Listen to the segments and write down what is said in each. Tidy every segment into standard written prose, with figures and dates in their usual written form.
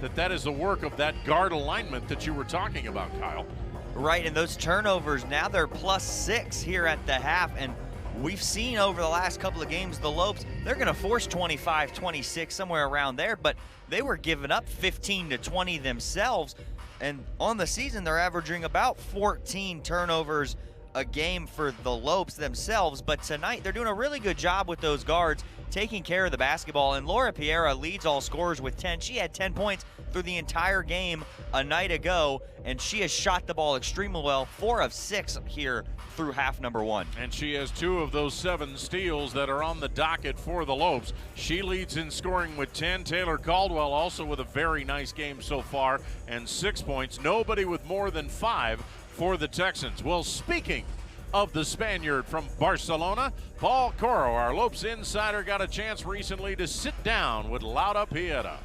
that is the work of that guard alignment that you were talking about, Kyle. Right, and those turnovers, now they're +6 here at the half, and we've seen over the last couple of games, the Lopes, they're going to force 25, 26, somewhere around there, but they were giving up 15 to 20 themselves, and on the season, they're averaging about 14 turnovers a game for the Lopes themselves, but tonight they're doing a really good job with those guards taking care of the basketball, and Lauda Pieta leads all scorers with 10. She had 10 points through the entire game a night ago, and she has shot the ball extremely well, 4 of 6 here through half number 1. And she has 2 of those 7 steals that are on the docket for the Lopes. She leads in scoring with 10. Taylor Caldwell also with a very nice game so far and 6 points. Nobody with more than 5 for the Texans. Well, speaking of the Spaniard from Barcelona, Paul Coro, our Lopes insider, got a chance recently to sit down with Lauda Pieta.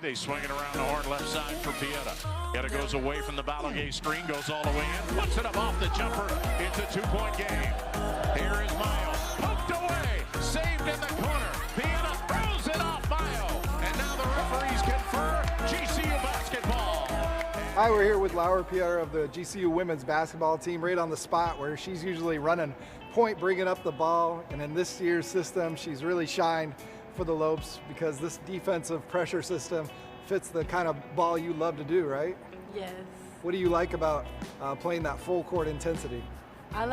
They swing it around the horn left side for Pieta. Pieta goes away from the Balaguer screen, goes all the way in, puts it up off the jumper. It's a 2-point game. Here is Mayo, poked away, saved in the corner. Pieta throws it off Mayo, and now the referees confer GCU basketball. Hi, we're here with Lauda Pieta of the GCU women's basketball team, right on the spot where she's usually running point, bringing up the ball, and in this year's system, she's really shined for the Lopes because this defensive pressure system fits the kind of ball you love to do, right? Yes. What do you like about playing that full court intensity? I'm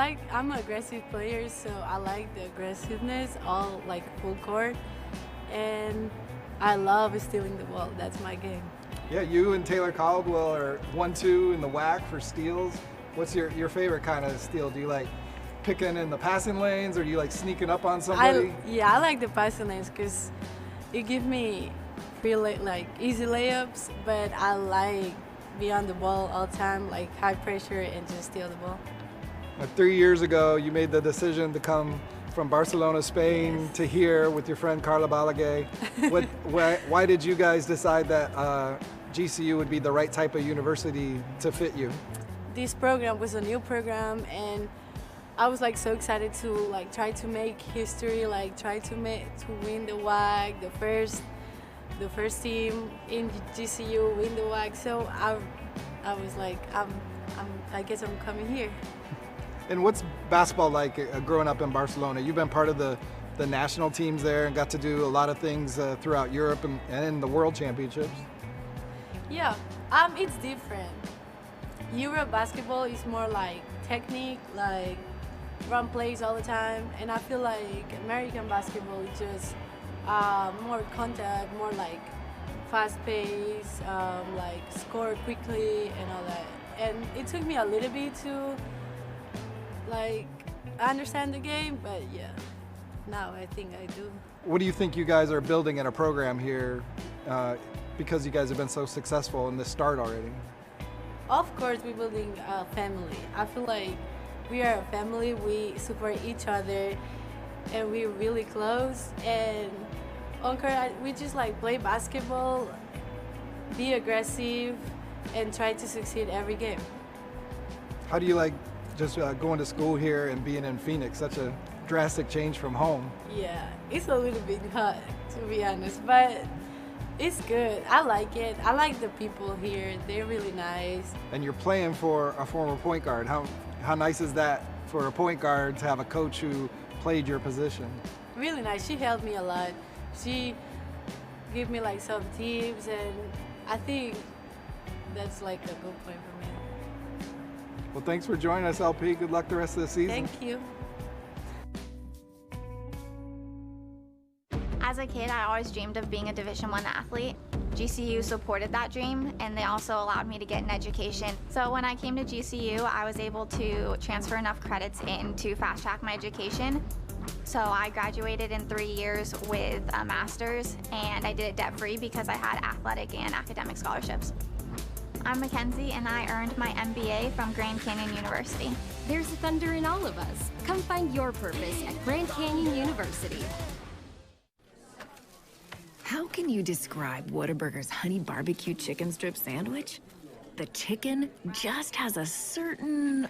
an aggressive player, so I like the aggressiveness, all like full court, and I love stealing the ball. That's my game. Yeah, you and Taylor Caldwell are 1-2 in the WAC for steals. What's your favorite kind of steal? Do you like picking in the passing lanes, or do you like sneaking up on somebody? I like the passing lanes because it gives me like easy layups, but I like be on the ball all the time, like high pressure and just steal the ball. 3 years ago, you made the decision to come from Barcelona, Spain, yes, to here with your friend Carla Balaguer. Why did you guys decide that GCU would be the right type of university to fit you? This program was a new program, and I was like so excited to like try to make history, like try to win the WAC, the first team in GCU win the WAC. So I was like, I guess I'm coming here. And what's basketball like growing up in Barcelona? You've been part of the national teams there and got to do a lot of things throughout Europe and in the World Championships. Yeah, it's different. Europe basketball is more like technique, like run plays all the time, and I feel like American basketball is just more contact, more like fast pace, like score quickly and all that. And it took me a little bit to like understand the game, but yeah, now I think I do. What do you think you guys are building in a program here because you guys have been so successful in this start already? Of course, we're building a family. I feel like we are a family, we support each other, and we're really close. And on court, we just like play basketball, be aggressive, and try to succeed every game. How do you like just going to school here and being in Phoenix, such a drastic change from home? Yeah, it's a little bit hot, to be honest, but it's good. I like it. I like the people here. They're really nice. And you're playing for a former point guard. How nice is that for a point guard to have a coach who played your position? Really nice. She helped me a lot. She gave me like some tips, and I think that's like a good point for me. Well, thanks for joining us, LP. Good luck the rest of the season. Thank you. As a kid, I always dreamed of being a Division I athlete. GCU supported that dream, and they also allowed me to get an education. So when I came to GCU, I was able to transfer enough credits in to fast track my education. So I graduated in 3 years with a master's, and I did it debt-free because I had athletic and academic scholarships. I'm Mackenzie, and I earned my MBA from Grand Canyon University. There's thunder in all of us. Come find your purpose at Grand Canyon University. How can you describe Whataburger's honey barbecue chicken strip sandwich? The chicken just has a certain,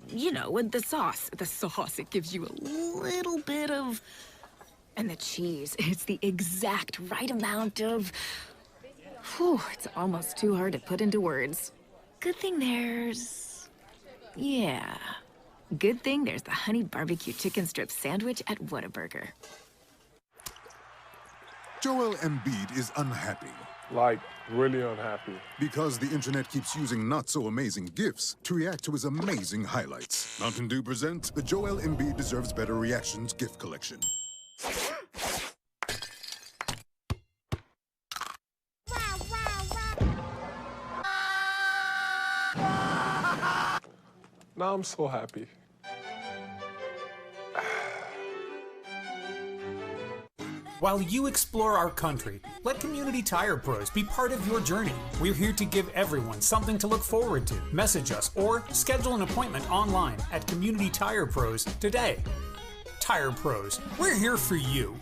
you know, with the sauce. The sauce, it gives you a little bit of And the cheese, it's the exact right amount of... Whew, it's almost too hard to put into words. Good thing there's... Yeah. Good thing there's the honey barbecue chicken strip sandwich at Whataburger. Joel Embiid is unhappy. Like, really unhappy. Because the internet keeps using not-so-amazing GIFs to react to his amazing highlights. Mountain Dew presents the Joel Embiid Deserves Better Reactions GIF Collection. Now I'm so happy. While you explore our country, let Community Tire Pros be part of your journey. We're here to give everyone something to look forward to. Message us or schedule an appointment online at Community Tire Pros today. Tire Pros, we're here for you.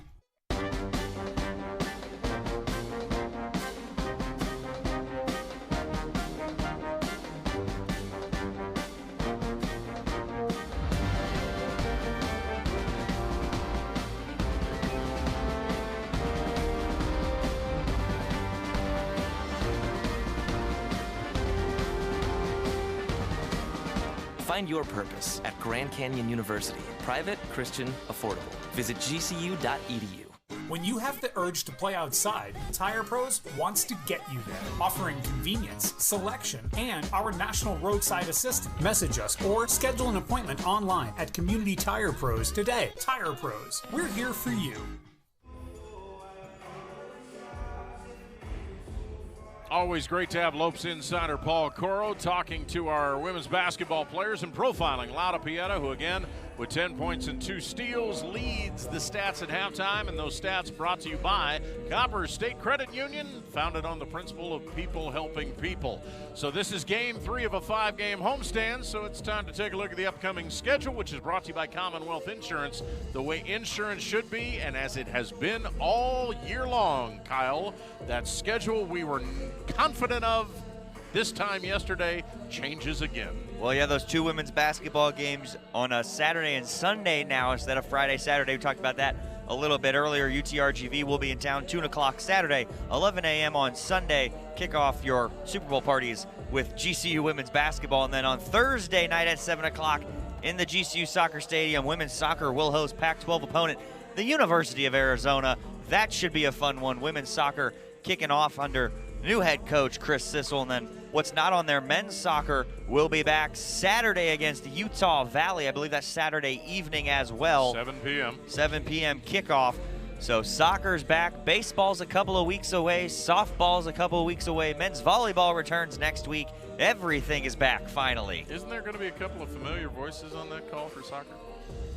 Find your purpose at Grand Canyon University. Private, Christian, affordable. Visit gcu.edu. When you have the urge to play outside, Tire Pros wants to get you there, offering convenience, selection, and our national roadside assistant. Message us or schedule an appointment online at Community Tire Pros today. Tire Pros, we're here for you. Always great to have Lopes insider Paul Coro talking to our women's basketball players and profiling Lauda Pieta, who again, with 10 points and 2 steals, leads the stats at halftime. And those stats brought to you by Copper State Credit Union, founded on the principle of people helping people. So this is game 3 of a 5-game homestand, so it's time to take a look at the upcoming schedule, which is brought to you by Commonwealth Insurance, the way insurance should be, and as it has been all year long, Kyle. That schedule we were confident of this time yesterday changes again. Well, yeah, those 2 women's basketball games on a Saturday and Sunday now instead of Friday, Saturday. We talked about that a little bit earlier. UTRGV will be in town 2 o'clock Saturday, 11 a.m. on Sunday. Kick off your Super Bowl parties with GCU women's basketball. And then on Thursday night at 7 o'clock in the GCU Soccer Stadium, women's soccer will host Pac-12 opponent, the University of Arizona. That should be a fun one. Women's soccer kicking off under new head coach Chris Sissel. And then what's not on there, men's soccer will be back Saturday against Utah Valley. I believe that's Saturday evening as well. 7 p.m. 7 p.m. kickoff. So soccer's back. Baseball's a couple of weeks away. Softball's a couple of weeks away. Men's volleyball returns next week. Everything is back finally. Isn't there going to be a couple of familiar voices on that call for soccer?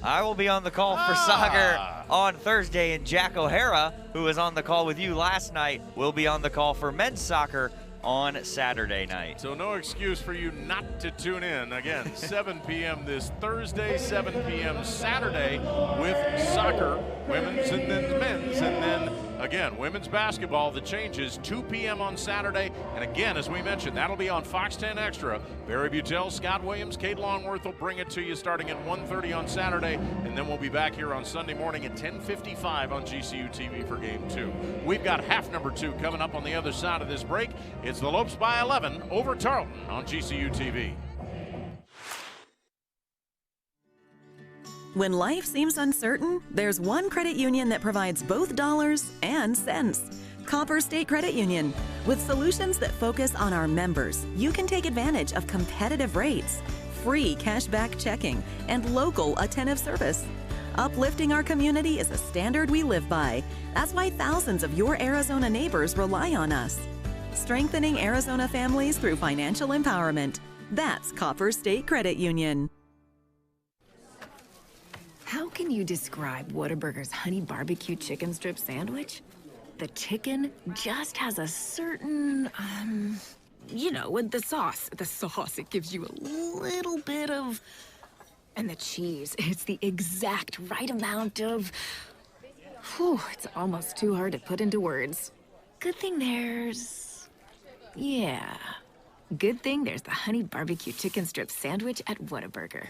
I will be on the call for soccer on Thursday, and Jack O'Hara, who was on the call with you last night, will be on the call for men's soccer on Saturday night. So no excuse for you not to tune in. Again, 7 p.m. this Thursday, 7 p.m. Saturday with soccer, women's and then men's, and then again, women's basketball. The changes 2 p.m. on Saturday, and again, as we mentioned, that'll be on Fox 10 Extra. Barry Butel, Scott Williams, Kate Longworth will bring it to you starting at 1:30 on Saturday, and then we'll be back here on Sunday morning at 10:55 on GCU TV for Game 2. We've got half number 2 coming up on the other side of this break. It's the Lopes by 11 over Tarleton on GCU TV. When life seems uncertain, there's one credit union that provides both dollars and cents. Copper State Credit Union. With solutions that focus on our members, you can take advantage of competitive rates, free cashback checking, and local attentive service. Uplifting our community is a standard we live by. That's why thousands of your Arizona neighbors rely on us. Strengthening Arizona families through financial empowerment. That's Copper State Credit Union. How can you describe Whataburger's honey barbecue chicken strip sandwich? The chicken just has a certain, you know, with the sauce. The sauce, it gives you a little bit of... And the cheese, it's the exact right amount of... Whew, it's almost too hard to put into words. Good thing there's... Yeah. Good thing there's the honey barbecue chicken strip sandwich at Whataburger.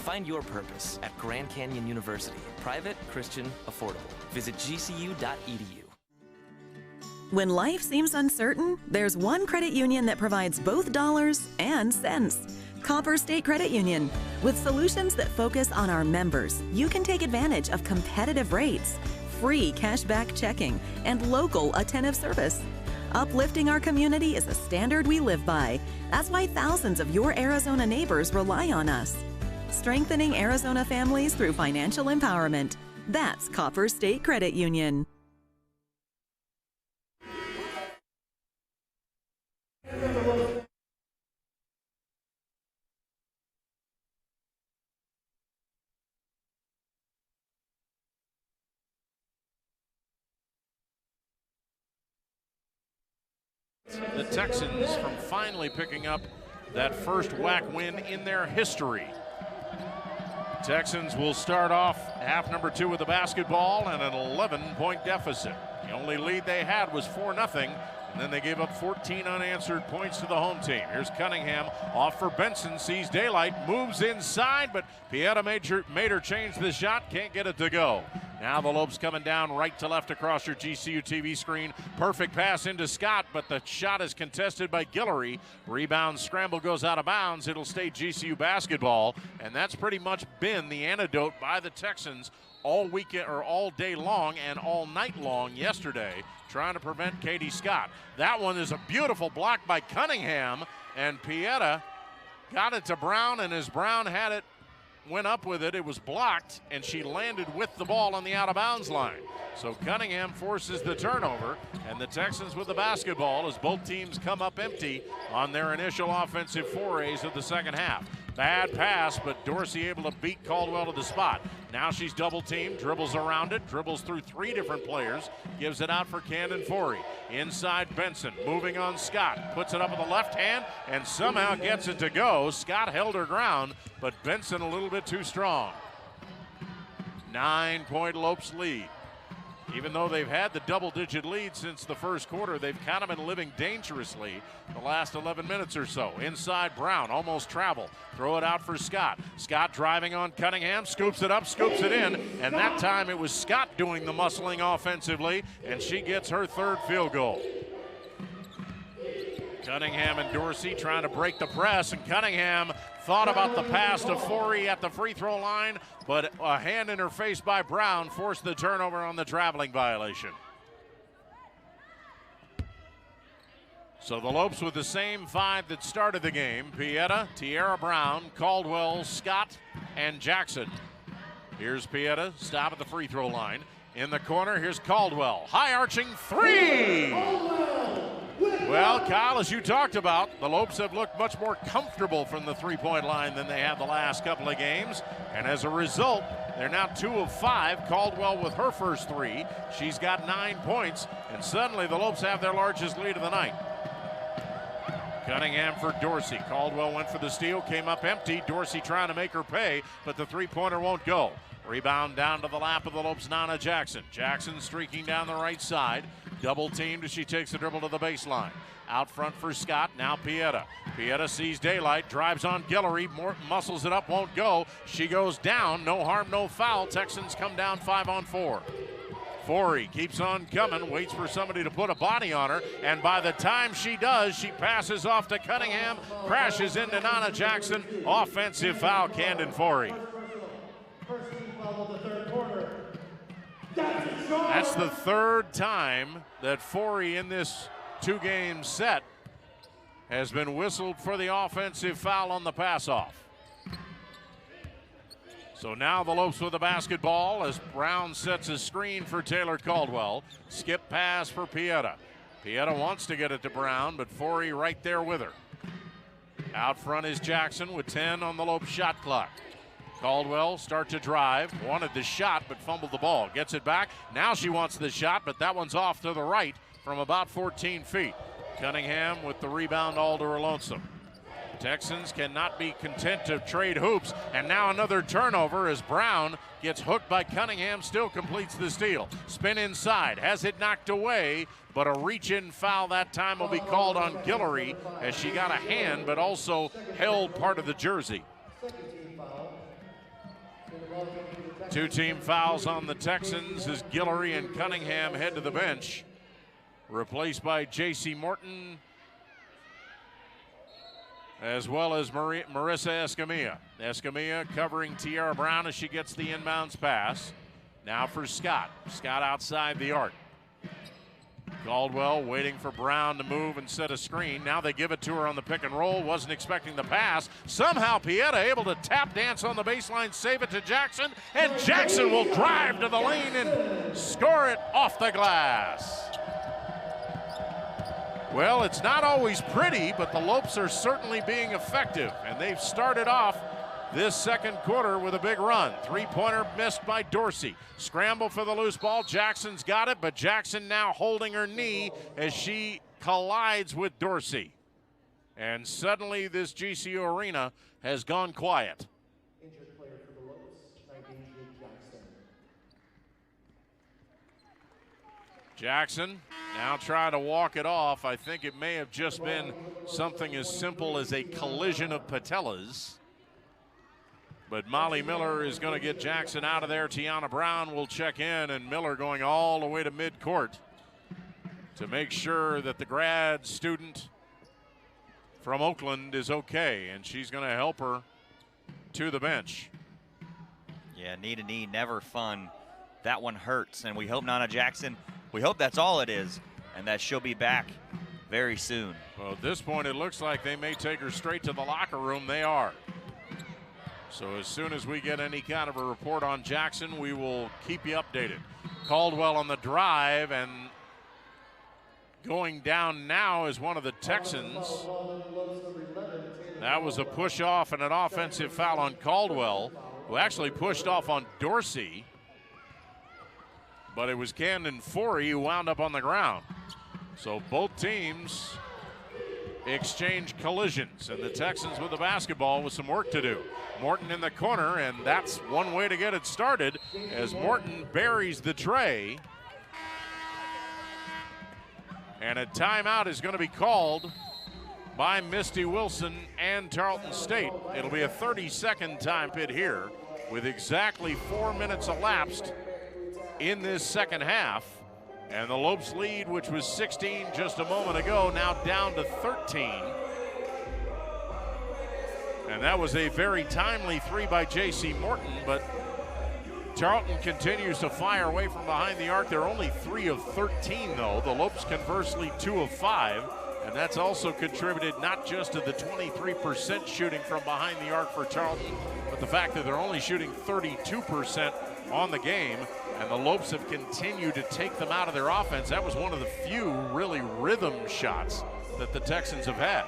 Find your purpose at Grand Canyon University. Private, Christian, affordable. Visit gcu.edu. When life seems uncertain, there's one credit union that provides both dollars and cents. Copper State Credit Union. With solutions that focus on our members, you can take advantage of competitive rates, free cashback checking, and local attentive service. Uplifting our community is a standard we live by. That's why thousands of your Arizona neighbors rely on us. Strengthening Arizona families through financial empowerment. That's Copper State Credit Union. The Texans from finally picking up that first WAC win in their history. Texans will start off half number 2 with the basketball and an 11-point deficit. The only lead they had was 4-0, and then they gave up 14 unanswered points to the home team. Here's Cunningham off for Benson, sees daylight, moves inside, but Pieta made her change the shot, can't get it to go. Now the Lopes coming down right to left across your GCU TV screen. Perfect pass into Scott, but the shot is contested by Guillory. Rebound scramble goes out of bounds. It'll stay GCU basketball, and that's pretty much been the antidote by the Texans all weekend or all day long and all night long yesterday, trying to prevent Katie Scott. That one is a beautiful block by Cunningham, and Pieta got it to Brown, and as Brown had it, went up with it, it was blocked, and she landed with the ball on the out-of-bounds line. So Cunningham forces the turnover, and the Texans with the basketball as both teams come up empty on their initial offensive forays of the second half. Bad pass, but Dorsey able to beat Caldwell to the spot. Now she's double-teamed, dribbles around it, dribbles through 3 different players, gives it out for Camden Forey. Inside Benson, moving on Scott, puts it up with the left hand and somehow gets it to go. Scott held her ground, but Benson a little bit too strong. 9-point Lopes lead. Even though they've had the double-digit lead since the first quarter, they've kind of been living dangerously the last 11 minutes or so. Inside Brown, almost travel. Throw it out for Scott. Scott driving on Cunningham, scoops it up, scoops it in, and that time it was Scott doing the muscling offensively, and she gets her 3rd field goal. Cunningham and Dorsey trying to break the press, and Cunningham thought about the pass to Forey at the free throw line, but a hand in her face by Brown forced the turnover on the traveling violation. So the Lopes with the same 5 that started the game: Pieta, Tiara Brown, Caldwell, Scott, and Jackson. Here's Pieta, stop at the free throw line. In the corner, here's Caldwell. High arching 3! Well, Kyle, as you talked about, the Lopes have looked much more comfortable from the three-point line than they have the last couple of games. And as a result, they're now 2 of 5. Caldwell with her first 3. She's got 9 points, and suddenly the Lopes have their largest lead of the night. Cunningham for Dorsey. Caldwell went for the steal, came up empty. Dorsey trying to make her pay, but the three-pointer won't go. Rebound down to the lap of the Lopes' Nana Jackson. Jackson streaking down the right side. Double teamed as she takes the dribble to the baseline. Out front for Scott, now Pieta. Pieta sees daylight, drives on Guillory, muscles it up, won't go. She goes down, no harm, no foul. Texans come down 5 on 4. Forey keeps on coming, waits for somebody to put a body on her, and by the time she does, she passes off to Cunningham, crashes into Nana Jackson. Offensive foul, Camden Forey. That's the 3rd time that Forey in this 2-game set has been whistled for the offensive foul on the pass-off. So now the Lopes with the basketball as Brown sets a screen for Taylor Caldwell. Skip pass for Pieta. Pieta wants to get it to Brown, but Forey right there with her. Out front is Jackson with 10 on the Lopes shot clock. Caldwell start to drive, wanted the shot but fumbled the ball. Gets it back, now she wants the shot, but that one's off to the right from about 14 feet. Cunningham with the rebound all to her lonesome. Texans cannot be content to trade hoops, and now another turnover as Brown gets hooked by Cunningham, still completes the steal. Spin inside, has it knocked away, but a reach-in foul that time will be called on Guillory as she got a hand but also held part of the jersey. Two team fouls on the Texans as Guillory and Cunningham head to the bench. Replaced by J.C. Morton, as well as Marissa Escamilla. Escamilla covering Tiara Brown as she gets the inbounds pass. Now for Scott. Scott outside the arc. Caldwell waiting for Brown to move and set a screen. Now they give it to her on the pick and roll. Wasn't expecting the pass. Somehow Pieta able to tap dance on the baseline, save it to Jackson, and Jackson will drive to the lane and score it off the glass. Well, it's not always pretty, but the Lopes are certainly being effective, and they've started off this second quarter with a big run. Three-pointer missed by Dorsey. Scramble for the loose ball. Jackson's got it, but Jackson now holding her knee as she collides with Dorsey. And suddenly this GCU arena has gone quiet. Injured player for the Lopes, 19, Jackson. Jackson now trying to walk it off. I think it may have just been something as simple as a collision of patellas. But Molly Miller is going to get Jackson out of there. Tiana Brown will check in, and Miller going all the way to midcourt to make sure that the grad student from Oakland is okay, and she's going to help her to the bench. Yeah, knee to knee, never fun. That one hurts, and we hope Nana Jackson, we hope that's all it is, and that she'll be back very soon. Well, at this point, it looks like they may take her straight to the locker room. They are. So as soon as we get any kind of a report on Jackson, we will keep you updated. Caldwell on the drive, and going down now is one of the Texans. That was a push off and an offensive foul on Caldwell, who actually pushed off on Dorsey. But it was Camden Forey who wound up on the ground. So both teams exchange collisions, and the Texans with the basketball with some work to do. Morton in the corner, and that's one way to get it started as Morton buries the tray. And a timeout is going to be called by Misty Wilson and Tarleton State. It'll be a 30-second time pit here with exactly 4 minutes elapsed in this second half. And the Lopes lead, which was 16 just a moment ago, now down to 13. And that was a very timely three by J.C. Morton, but Tarleton continues to fire away from behind the arc. They're only 3 of 13, though. The Lopes, conversely, 2 of 5. And that's also contributed not just to the 23% shooting from behind the arc for Tarleton, but the fact that they're only shooting 32% on the game. And the Lopes have continued to take them out of their offense. That was one of the few really rhythm shots that the Texans have had.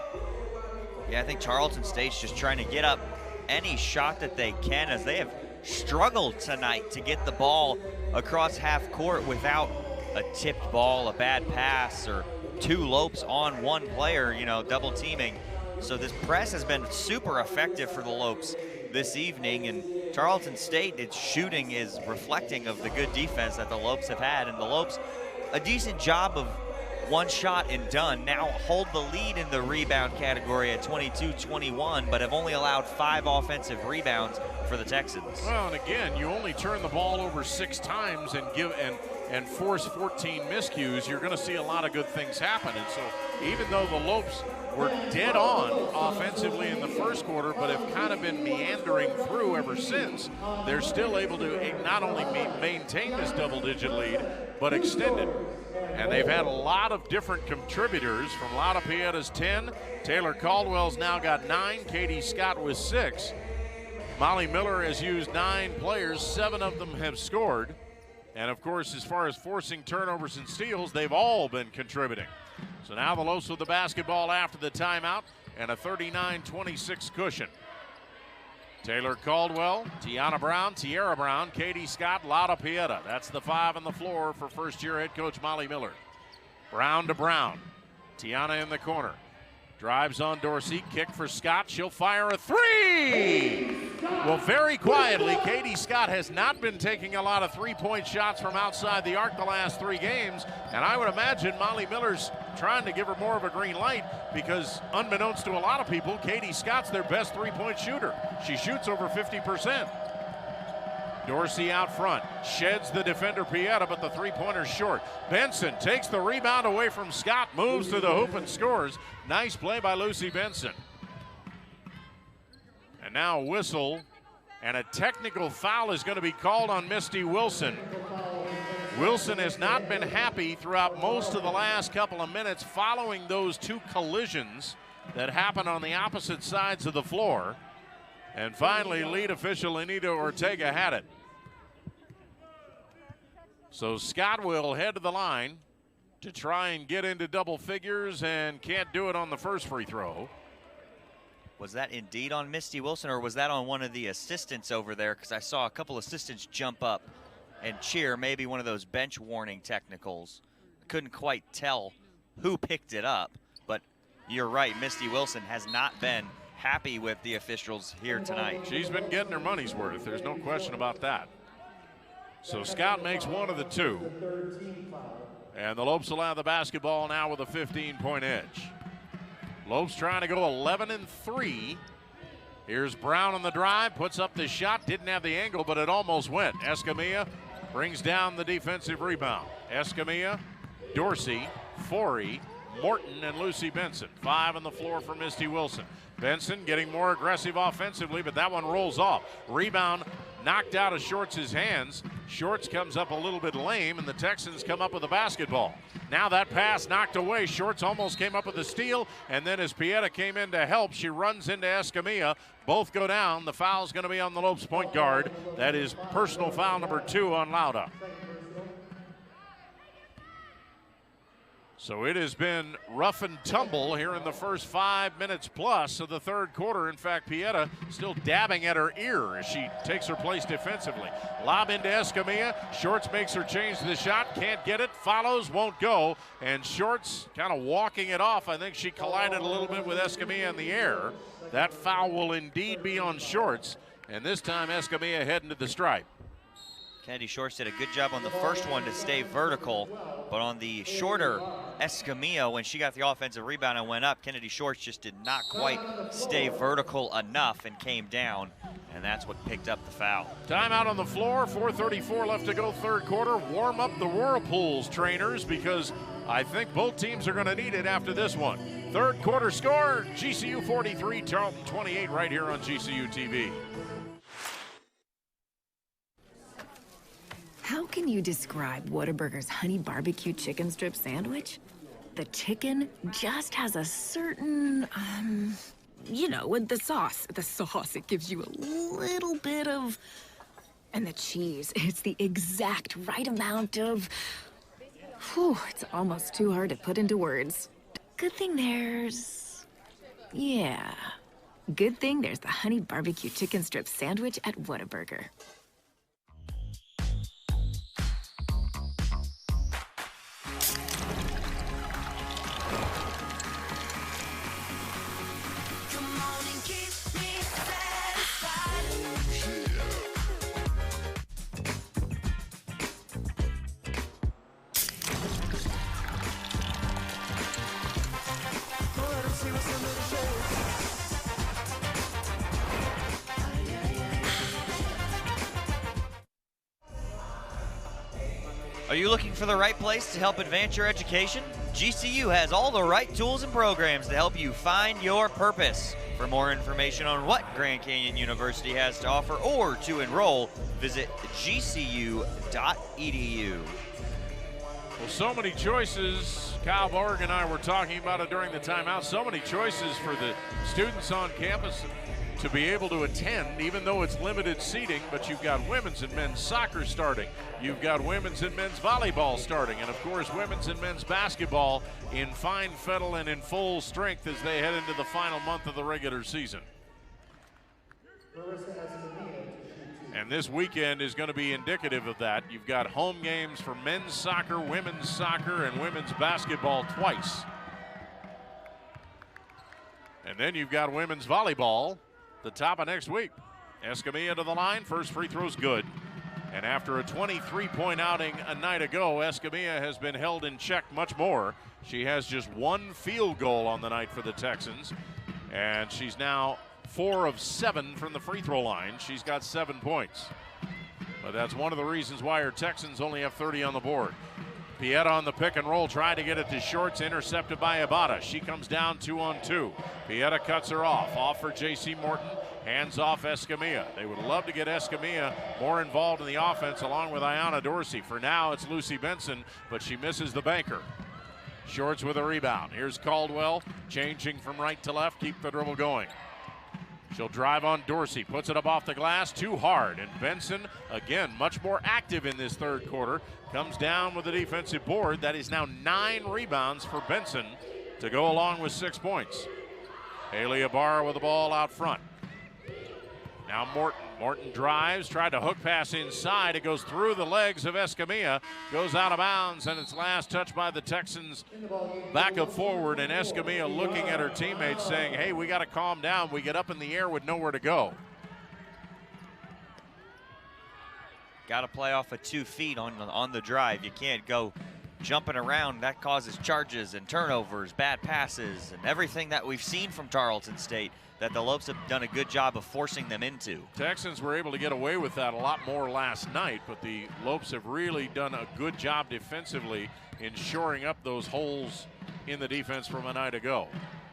Yeah, I think Tarleton State's just trying to get up any shot that they can, as they have struggled tonight to get the ball across half court without a tipped ball, a bad pass, or 2 Lopes on one player, you know, double teaming. So this press has been super effective for the Lopes this evening, and Tarleton State, its shooting is reflecting of the good defense that the Lopes have had, and the Lopes, a decent job of one shot and done. Now hold the lead in the rebound category at 22-21, but have only allowed 5 offensive rebounds for the Texans. Well, and again, you only turn the ball over 6 times and force 14 miscues. You're going to see a lot of good things happen. And so even though the Lopes were dead on offensively in the first quarter, but have kind of been meandering through ever since, they're still able to not only maintain this double-digit lead, but extend it. And they've had a lot of different contributors, from Lauda Pieta's 10, Taylor Caldwell's now got 9, Katie Scott with 6. Molly Miller has used 9 players, 7 of them have scored. And of course, as far as forcing turnovers and steals, they've all been contributing. So now the Lopes with the basketball after the timeout and a 39-26 cushion. Taylor Caldwell, Tiana Brown, Tiara Brown, Katie Scott, Lauda Pieta. That's the 5 on the floor for first-year head coach Molly Miller. Brown to Brown. Tiana in the corner. Drives on Dorsey, kick for Scott. She'll fire a 3! Well, very quietly, Katie Scott has not been taking a lot of three-point shots from outside the arc the last 3 games, and I would imagine Molly Miller's trying to give her more of a green light because, unbeknownst to a lot of people, Katie Scott's their best three-point shooter. She shoots over 50%. Dorsey out front, sheds the defender Pieta, but the three-pointer's short. Benson takes the rebound away from Scott, moves to the hoop and scores. Nice play by Lucy Benson. And now a whistle, and a technical foul is going to be called on Misty Wilson. Wilson has not been happy throughout most of the last couple of minutes following those two collisions that happened on the opposite sides of the floor. And finally, lead official Anita Ortega had it. So Scott will head to the line to try and get into double figures and can't do it on the first free throw. Was that indeed on Misty Wilson, or was that on one of the assistants over there? Because I saw a couple assistants jump up and cheer, maybe one of those bench warning technicals. Couldn't quite tell who picked it up, but you're right, Misty Wilson has not been happy with the officials here tonight. She's been getting her money's worth, there's no question about that. So Scott makes one of the two. And the Lopes will have the basketball now with a 15-point edge. Lopes trying to go 11-3. Here's Brown on the drive, puts up the shot, didn't have the angle, but it almost went. Escamilla brings down the defensive rebound. Escamilla, Dorsey, Forey, Morton, and Lucy Benson. 5 on the floor for Misty Wilson. Benson getting more aggressive offensively, but that one rolls off. Rebound knocked out of Shorts' hands. Shorts comes up a little bit lame, and the Texans come up with the basketball. Now that pass knocked away. Shorts almost came up with the steal, and then as Pieta came in to help, she runs into Escamilla. Both go down. The foul's going to be on the Lopes point guard. That is personal foul number 2 on Lauda. So it has been rough and tumble here in the first 5 minutes plus of the third quarter. In fact, Pieta still dabbing at her ear as she takes her place defensively. Lob into Escamilla. Shorts makes her change the shot. Can't get it. Follows, won't go. And Shorts kind of walking it off. I think she collided a little bit with Escamilla in the air. That foul will indeed be on Shorts. And this time Escamilla heading to the stripe. Kennedy Shorts did a good job on the first one to stay vertical, but on the shorter Escamilla, when she got the offensive rebound and went up, Kennedy Shorts just did not quite stay vertical enough and came down, and that's what picked up the foul. Timeout on the floor, 4:34 left to go third quarter. Warm up the Whirlpools, trainers, because I think both teams are going to need it after this one. Third quarter score, GCU 43, Tarleton 28, right here on GCU TV. How can you describe Whataburger's honey barbecue chicken strip sandwich? The chicken just has a certain, you know, with the sauce. The sauce, it gives you a little bit of, and the cheese, it's the exact right amount of, whew, it's almost too hard to put into words. Good thing there's, yeah. Good thing there's the honey barbecue chicken strip sandwich at Whataburger. Are you looking for the right place to help advance your education? GCU has all the right tools and programs to help you find your purpose. For more information on what Grand Canyon University has to offer or to enroll, visit gcu.edu. Well, so many choices. Kyle Borg and I were talking about it during the timeout. So many choices for the students on campus to be able to attend, even though it's limited seating, but you've got women's and men's soccer starting. You've got women's and men's volleyball starting, and of course women's and men's basketball in fine fettle and in full strength as they head into the final month of the regular season. And this weekend is going to be indicative of that. You've got home games for men's soccer, and women's basketball twice. And then you've got women's volleyball the top of next week. Escamilla to the line, first free throw's good. And after a 23-point outing a night ago, Escamilla has been held in check much more. She has just one field goal on the night for the Texans, and she's now 4 of 7 from the free throw line. She's got 7 points. But that's one of the reasons why her Texans only have 30 on the board. Pieta on the pick and roll, trying to get it to Shorts, intercepted by Abada. She comes down 2-on-2. Pieta cuts her off for J.C. Morton, hands off Escamilla. They would love to get Escamilla more involved in the offense along with Ayanna Dorsey. For now, it's Lucy Benson, but she misses the banker. Shorts with a rebound. Here's Caldwell, changing from right to left, keep the dribble going. She'll drive on Dorsey, puts it up off the glass, too hard. And Benson, again, much more active in this third quarter, comes down with the defensive board. That is now 9 rebounds for Benson to go along with 6 points. Haley Ibarra with the ball out front. Now Morton. Morton drives, tried to hook pass inside. It goes through the legs of Escamilla, goes out of bounds, and it's last touched by the Texans back up forward. And Escamilla looking at her teammates saying, hey, we got to calm down. We get up in the air with nowhere to go. Got to play off of 2 feet on the drive. You can't go jumping around. That causes charges and turnovers, bad passes, and everything that we've seen from Tarleton State that the Lopes have done a good job of forcing them into. Texans were able to get away with that a lot more last night, but the Lopes have really done a good job defensively in shoring up those holes in the defense from a night ago.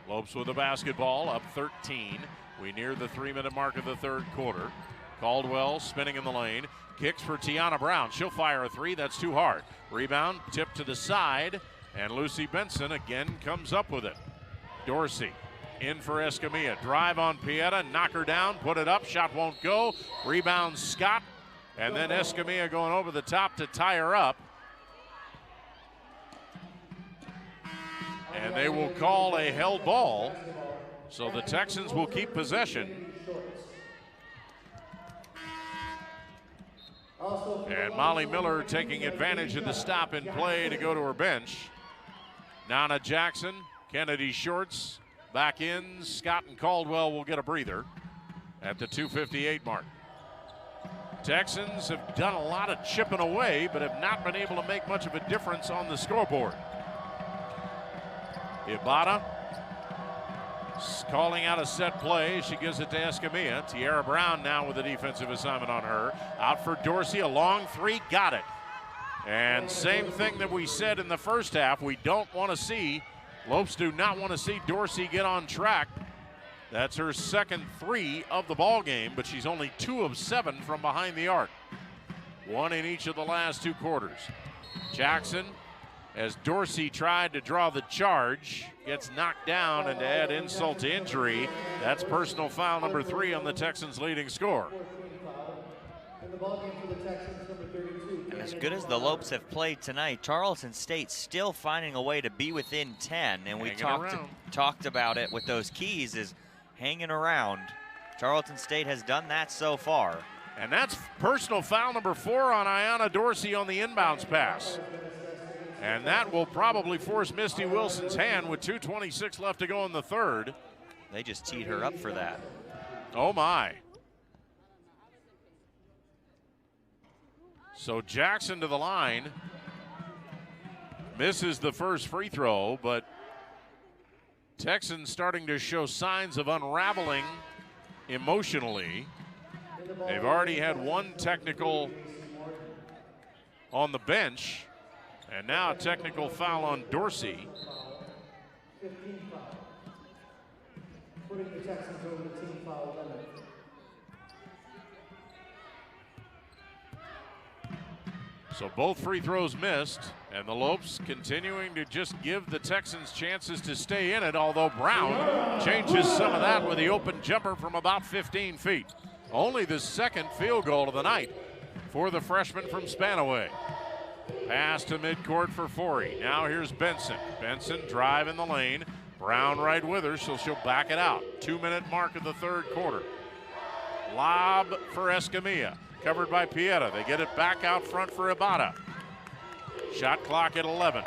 Lopes with the basketball, up 13. We near the 3-minute mark of the third quarter. Caldwell spinning in the lane, kicks for Tiana Brown. She'll fire a 3, that's too hard. Rebound, tip to the side, and Lucy Benson again comes up with it. Dorsey in for Escamilla. Drive on Pieta, knock her down, put it up, shot won't go. Rebound Scott, and then Escamilla going over the top to tie her up. And they will call a held ball, so the Texans will keep possession. And Molly Miller taking advantage of the stop in play to go to her bench. Nana Jackson, Kennedy Shorts, back in. Scott and Caldwell will get a breather at the 2:58 mark. Texans have done a lot of chipping away, but have not been able to make much of a difference on the scoreboard. Ibata calling out a set play. She gives it to Escamilla. Tiara Brown now with a defensive assignment on her. Out for Dorsey, a long 3, got it. And same thing that we said in the first half, we don't want to see, Lopes do not want to see Dorsey get on track. That's her second 3 of the ball game, but she's only 2 of 7 from behind the arc. 1 in each of the last 2 quarters. Jackson, as Dorsey tried to draw the charge, gets knocked down, and to add insult to injury, that's personal foul number 3 on the Texans' leading scorer. And as good as the Lopes have played tonight, Tarleton State still finding a way to be within 10, and we talked about it with those keys, is hanging around. Tarleton State has done that so far. And that's personal foul number 4 on Ayanna Dorsey on the inbounds pass. And that will probably force Misty Wilson's hand with 2:26 left to go in the third. They just teed her up for that. Oh my. So Jackson to the line. Misses the first free throw, but Texans starting to show signs of unraveling emotionally. They've already had 1 technical on the bench. And now a technical foul on Dorsey. 15 foul. Putting the Texans over the team foul limit. So both free throws missed, and the Lopes continuing to just give the Texans chances to stay in it, although Brown changes some of that with the open jumper from about 15 feet. Only the second field goal of the night for the freshman from Spanaway. Pass to midcourt for Forey. Now here's Benson. Benson drive in the lane. Brown right with her, so she'll back it out. 2-minute mark of the third quarter. Lob for Escamilla. Covered by Pieta. They get it back out front for Ibata. Shot clock at 11.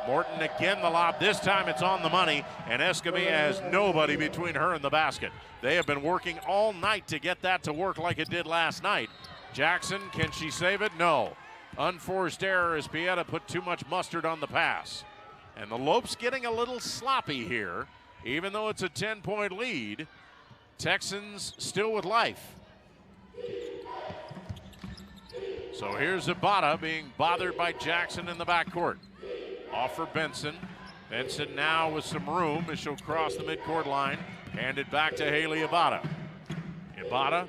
Morton again the lob. This time it's on the money, and Escamilla has nobody between her and the basket. They have been working all night to get that to work like it did last night. Jackson, can she save it? No. Unforced error as Pieta put too much mustard on the pass. And the Lopes getting a little sloppy here. Even though it's a 10-point lead, Texans still with life. So here's Ibarra being bothered by Jackson in the backcourt. Off for Benson. Benson now with some room as she'll cross the midcourt line. Hand it back to Haley Ibarra. Ibarra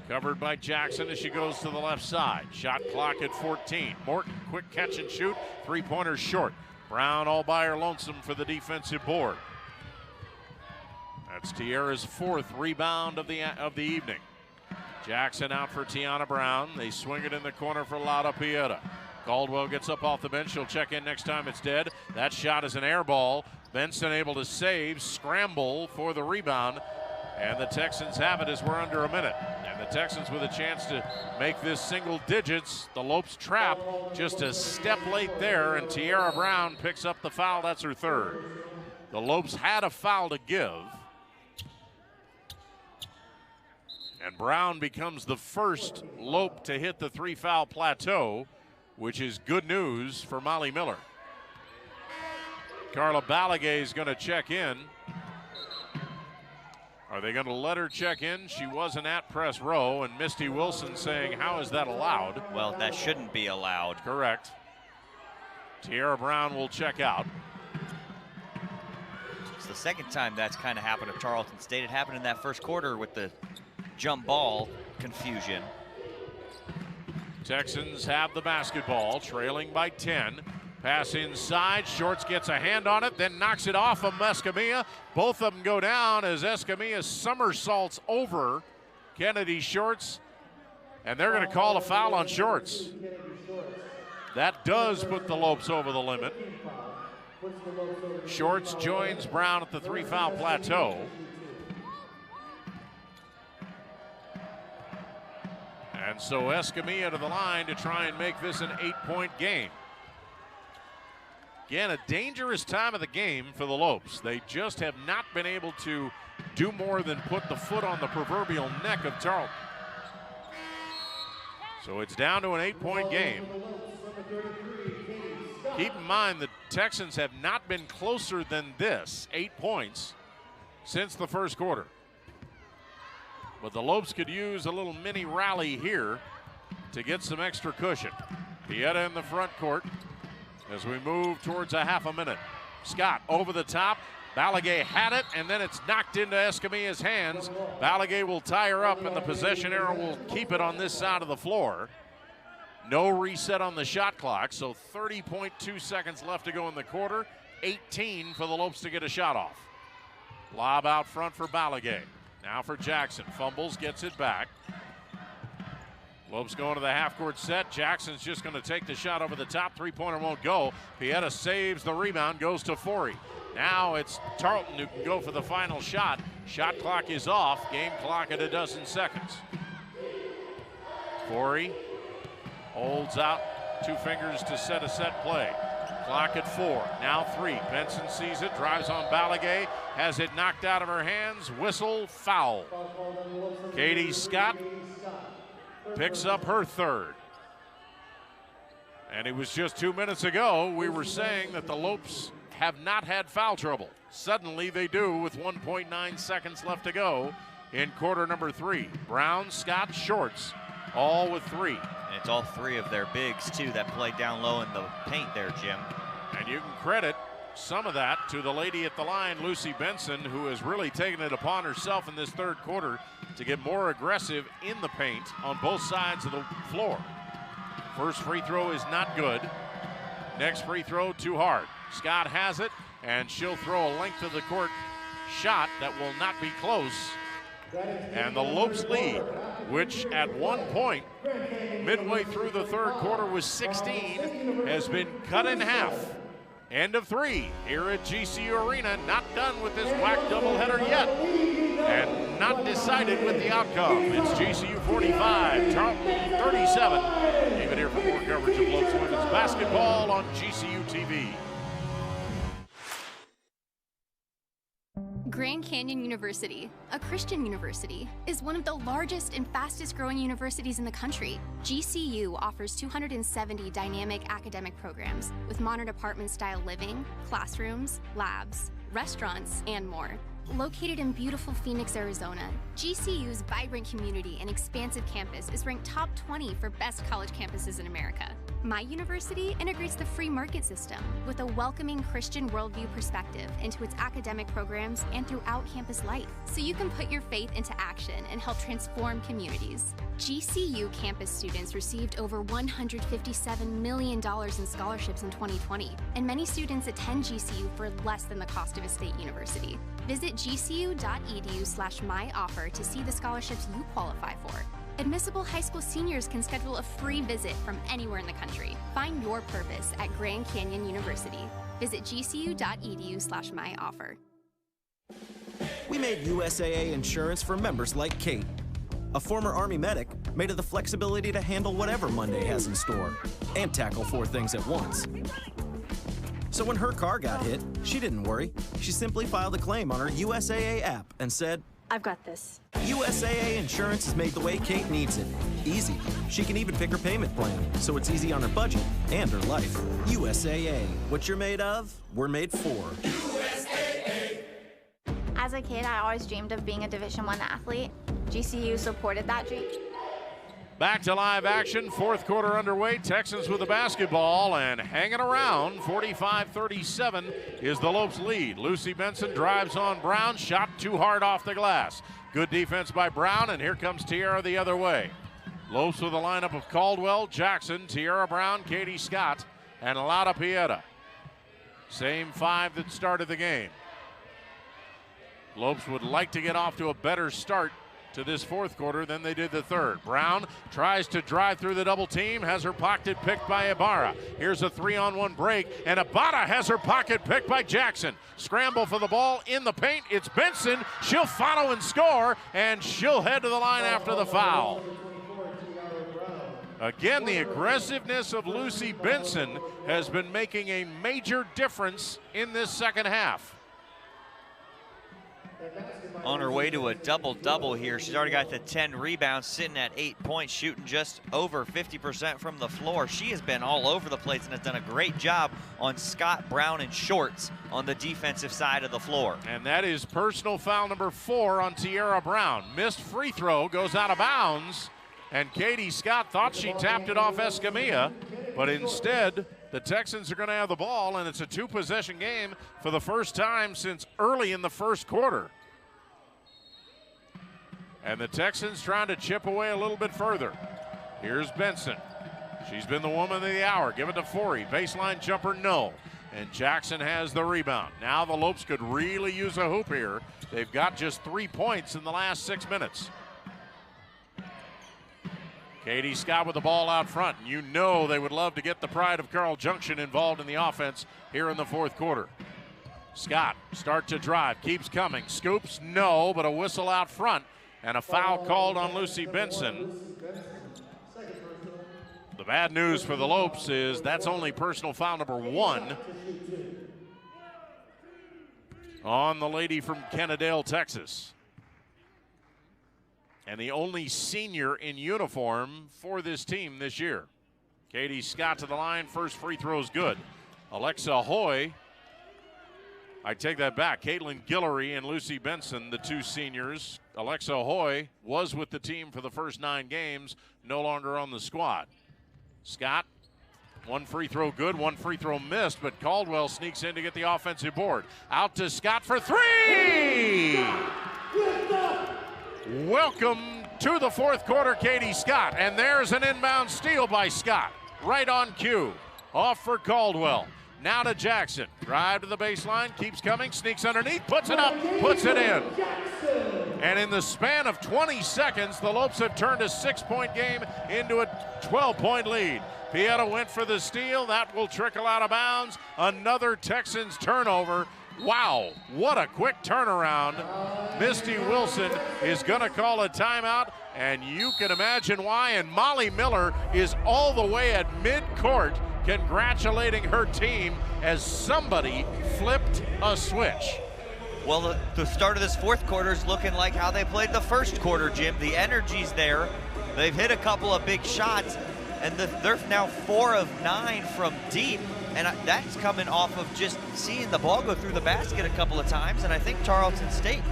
covered by Jackson as she goes to the left side. Shot clock at 14. Morton, quick catch and shoot. Three-pointer short. Brown all by her lonesome for the defensive board. That's Tierra's 4th rebound of the evening. Jackson out for Tiana Brown. They swing it in the corner for Lauda Pieta. Caldwell gets up off the bench. She'll check in next time it's dead. That shot is an air ball. Benson able to save, scramble for the rebound. And the Texans have it as we're under a minute. And the Texans with a chance to make this single digits. The Lopes trap just a step late there, and Tierra Brown picks up the foul. That's her 3rd. The Lopes had a foul to give. And Brown becomes the first Lope to hit the 3-foul plateau, which is good news for Molly Miller. Carla Balagay is going to check in. Are they going to let her check in? She wasn't at press row, and Misty Wilson saying, how is that allowed? Well, that shouldn't be allowed. Correct. Tierra Brown will check out. It's the second time that's kind of happened at Tarleton State. It happened in that first quarter with the jump ball confusion. Texans have the basketball, trailing by 10. Pass inside, Shorts gets a hand on it, then knocks it off of Escamilla. Both of them go down as Escamilla somersaults over Kennedy Shorts, and they're going to call a foul on Shorts. That does put the Lopes over the limit. Shorts joins Brown at the 3-foul plateau. And so Escamilla to the line to try and make this an 8-point game. Again, a dangerous time of the game for the Lopes. They just have not been able to do more than put the foot on the proverbial neck of Tarleton. So it's down to an 8-point game. Keep in mind the Texans have not been closer than this, 8 points, since the first quarter. But the Lopes could use a little mini rally here to get some extra cushion. Pieta in the front court as we move towards a half a minute. Scott over the top. Balagay had it, and then it's knocked into Escamilla's hands. Balagay will tie her up, and the possession arrow will keep it on this side of the floor. No reset on the shot clock, so 30.2 seconds left to go in the quarter. 18 for the Lopes to get a shot off. Lob out front for Balagay. Now for Jackson. Fumbles, gets it back. Lopes going to the half-court set. Jackson's just going to take the shot over the top. Three-pointer won't go. Pieta saves the rebound, goes to Forey. Now it's Tarleton who can go for the final shot. Shot clock is off. Game clock at 12 seconds. Forey holds out 2 fingers to set a set play. Clock at 4, now 3. Benson sees it, drives on Balagay, has it knocked out of her hands. Whistle, foul. Katie Scott picks up her 3rd. And it was just 2 minutes ago we were saying that the Lopes have not had foul trouble. Suddenly they do with 1.9 seconds left to go in quarter number 3. Brown, Scott, Shorts, all with 3. And it's all 3 of their bigs, too, that play down low in the paint there, Jim. And you can credit some of that to the lady at the line, Lucy Benson, who has really taken it upon herself in this 3rd quarter to get more aggressive in the paint on both sides of the floor. First free throw is not good. Next free throw, too hard. Scott has it, and she'll throw a length of the court shot that will not be close. And the Lopes lead, which at one point, midway through the 3rd quarter was 16, has been cut in half. End of 3 here at GCU Arena. Not done with this WAC doubleheader yet, and not decided with the outcome. It's GCU 45, Tarleton 37. David here for more coverage of Lopes women's basketball on GCU TV. Grand Canyon University, a Christian university, is one of the largest and fastest growing universities in the country. GCU offers 270 dynamic academic programs with modern apartment-style living, classrooms, labs, restaurants, and more. Located in beautiful Phoenix, Arizona, GCU's vibrant community and expansive campus is ranked top 20 for best college campuses in America. My university integrates the free market system with a welcoming Christian worldview perspective into its academic programs and throughout campus life, so you can put your faith into action and help transform communities. GCU campus students received over $157 million in scholarships in 2020, and many students attend GCU for less than the cost of a state university. Visit gcu.edu/myoffer to see the scholarships you qualify for. Admissible high school seniors can schedule a free visit from anywhere in the country. Find your purpose at Grand Canyon University. Visit gcu.edu/myoffer. We made USAA insurance for members like Kate, a former Army medic made of the flexibility to handle whatever Monday has in store and tackle 4 things at once. So when her car got hit, she didn't worry. She simply filed a claim on her USAA app and said, "I've got this." USAA insurance is made the way Kate needs it. Easy. She can even pick her payment plan, so it's easy on her budget and her life. USAA. What you're made of, we're made for. As a kid, I always dreamed of being a Division I athlete. GCU supported that dream. Back to live action, 4th quarter underway. Texans with the basketball and hanging around. 45-37 is the Lopes lead. Lucy Benson drives on Brown, shot too hard off the glass. Good defense by Brown, and here comes Tiara the other way. Lopes with a lineup of Caldwell, Jackson, Tiara Brown, Katie Scott, and Lauda Pieta. Same 5 that started the game. Lopes would like to get off to a better start to this 4th quarter than they did the 3rd. Brown tries to drive through the double team, has her pocket picked by Ibarra. Here's a 3-on-1 break, and Ibarra has her pocket picked by Jackson. Scramble for the ball in the paint. It's Benson. She'll follow and score, and she'll head to the line after the foul. Again, the aggressiveness of Lucy Benson has been making a major difference in this second half. On her way to a double-double here. She's already got the 10 rebounds, sitting at 8 points, shooting just over 50% from the floor. She has been all over the place and has done a great job on Scott, Brown, and Shorts on the defensive side of the floor. And that is personal foul number 4 on Tiara Brown. Missed free throw, goes out of bounds, and Katie Scott thought she tapped it off Escamilla, but instead the Texans are going to have the ball, and it's a 2-possession game for the first time since early in the 1st quarter. And the Texans trying to chip away a little bit further. Here's Benson. She's been the woman of the hour. Give it to Forey. Baseline jumper, no. And Jackson has the rebound. Now the Lopes could really use a hoop here. They've got just 3 points in the last 6 minutes. Katie Scott with the ball out front. You know they would love to get the pride of Carl Junction involved in the offense here in the 4th quarter. Scott, start to drive, keeps coming. Scoops, no, but a whistle out front. And a foul called on Lucy Benson. The bad news for the Lopes is that's only personal foul number 1 on the lady from Kennedale, Texas. And the only senior in uniform for this team this year. Katie Scott to the line, first free throw is good. Alexa Hoy, I take that back. Caitlin Guillory and Lucy Benson, the 2 seniors. Alexa Hoy was with the team for the first 9 games, no longer on the squad. Scott, 1 free throw good, 1 free throw missed, but Caldwell sneaks in to get the offensive board. Out to Scott for 3! Welcome to the 4th quarter, Katie Scott. And there's an inbound steal by Scott. Right on cue. Off for Caldwell. Now to Jackson. Drive to the baseline, keeps coming, sneaks underneath, puts it up, puts it in. And in the span of 20 seconds, the Lopes have turned a 6-point game into a 12-point lead. Pieta went for the steal. That will trickle out of bounds. Another Texans turnover. Wow, what a quick turnaround. Misty Wilson is going to call a timeout, and you can imagine why. And Molly Miller is all the way at midcourt congratulating her team as somebody flipped a switch. Well, the start of this 4th quarter is looking like how they played the 1st quarter, Jim. The energy's there. They've hit a couple of big shots, And they're now 4 of 9 from deep, and that's coming off of just seeing the ball go through the basket a couple of times. And I think Tarleton State,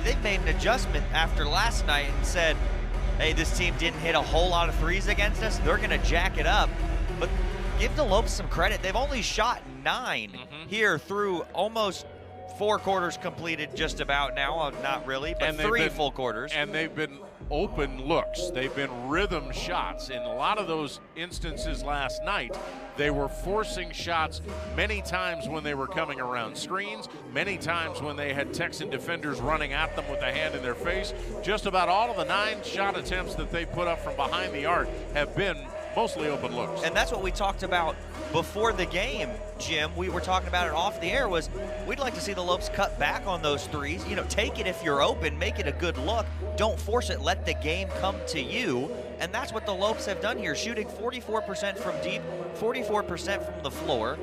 they've made an adjustment after last night and said, hey, this team didn't hit a whole lot of threes against us. They're going to jack it up. But give the Lopes some credit. They've only shot 9 here through almost 4 quarters completed just about now. Not really, but 3 full quarters. And they've been open looks. They've been rhythm shots. In a lot of those instances last night, they were forcing shots many times when they were coming around screens, many times when they had Texan defenders running at them with a hand in their face. Just about all of the 9 shot attempts that they put up from behind the arc have been mostly open looks. And that's what we talked about before the game, Jim. We were talking about it off the air, was we'd like to see the Lopes cut back on those threes. You know, take it if you're open, make it a good look. Don't force it, let the game come to you. And that's what the Lopes have done here, shooting 44% from deep, 44% from the floor,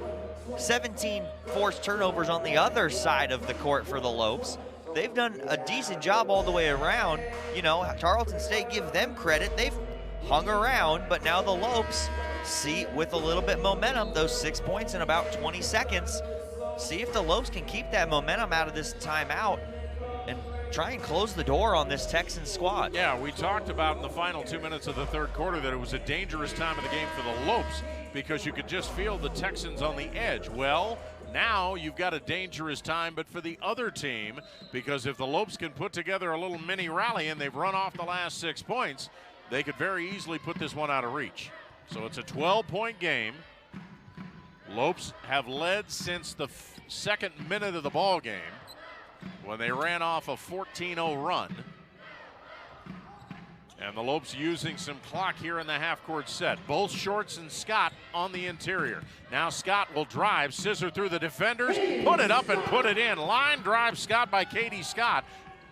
17 forced turnovers on the other side of the court for the Lopes. They've done a decent job all the way around. You know, Tarleton State, give them credit. They've hung around, but now the Lopes see with a little bit momentum, those 6 points in about 20 seconds. See if the Lopes can keep that momentum out of this timeout and try and close the door on this Texan squad. Yeah, we talked about in the final 2 minutes of the third quarter that it was a dangerous time of the game for the Lopes because you could just feel the Texans on the edge. Well, now you've got a dangerous time, but for the other team, because if the Lopes can put together a little mini rally and they've run off the last 6 points, they could very easily put this one out of reach. So it's a 12-point game. Lopes have led since the second minute of the ball game when they ran off a 14-0 run. And the Lopes using some clock here in the half-court set. Both Shorts and Scott on the interior. Now Scott will drive, scissor through the defenders, put it up and put it in. Line drive Scott by Katie Scott.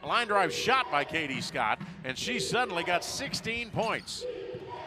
Line drive shot by Katie Scott, and she suddenly got 16 points.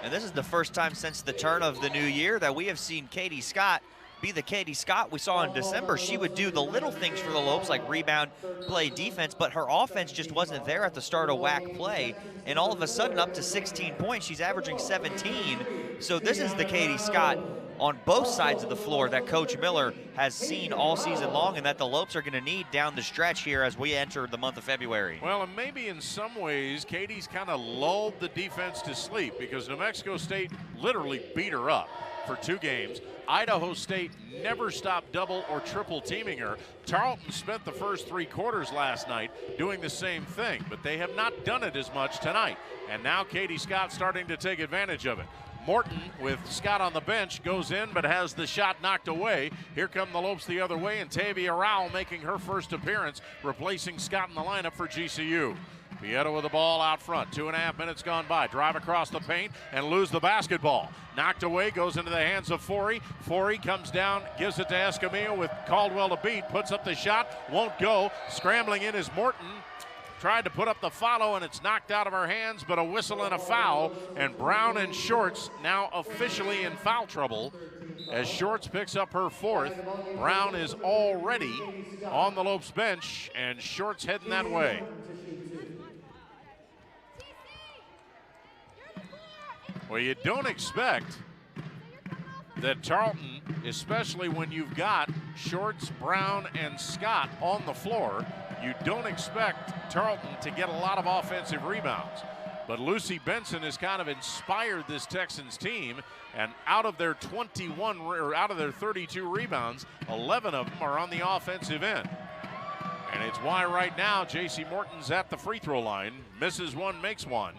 And this is the first time since the turn of the new year that we have seen Katie Scott be the Katie Scott we saw in December. She would do the little things for the Lopes like rebound, play defense, but her offense just wasn't there at the start of WAC play. And all of a sudden up to 16 points, she's averaging 17. So this is the Katie Scott on both sides of the floor that Coach Miller has seen all season long and that the Lopes are going to need down the stretch here as we enter the month of February. Well, and maybe in some ways, Katie's kind of lulled the defense to sleep because New Mexico State literally beat her up for 2 games. Idaho State never stopped double or triple teaming her. Tarleton spent the first 3 quarters last night doing the same thing, but they have not done it as much tonight. And now Katie Scott starting to take advantage of it. Morton with Scott on the bench goes in but has the shot knocked away. Here come the Lopes the other way, and Tavia Rowell making her first appearance, replacing Scott in the lineup for GCU. Pieta with the ball out front. 2.5 minutes gone by. Drive across the paint and lose the basketball. Knocked away, goes into the hands of Forey. Forey comes down, gives it to Escamilla with Caldwell to beat. Puts up the shot, won't go. Scrambling in is Morton. Tried to put up the follow, and it's knocked out of her hands, but a whistle and a foul. And Brown and Shorts now officially in foul trouble as Shorts picks up her 4th. Brown is already on the Lopes bench, and Shorts heading that way. Well, you don't expect that Tarleton, especially when you've got Shorts, Brown, and Scott on the floor, you don't expect Tarleton to get a lot of offensive rebounds. But Lucy Benson has kind of inspired this Texans team, and out of their 32 rebounds, 11 of them are on the offensive end. And it's why right now J.C. Morton's at the free throw line, misses one, makes one.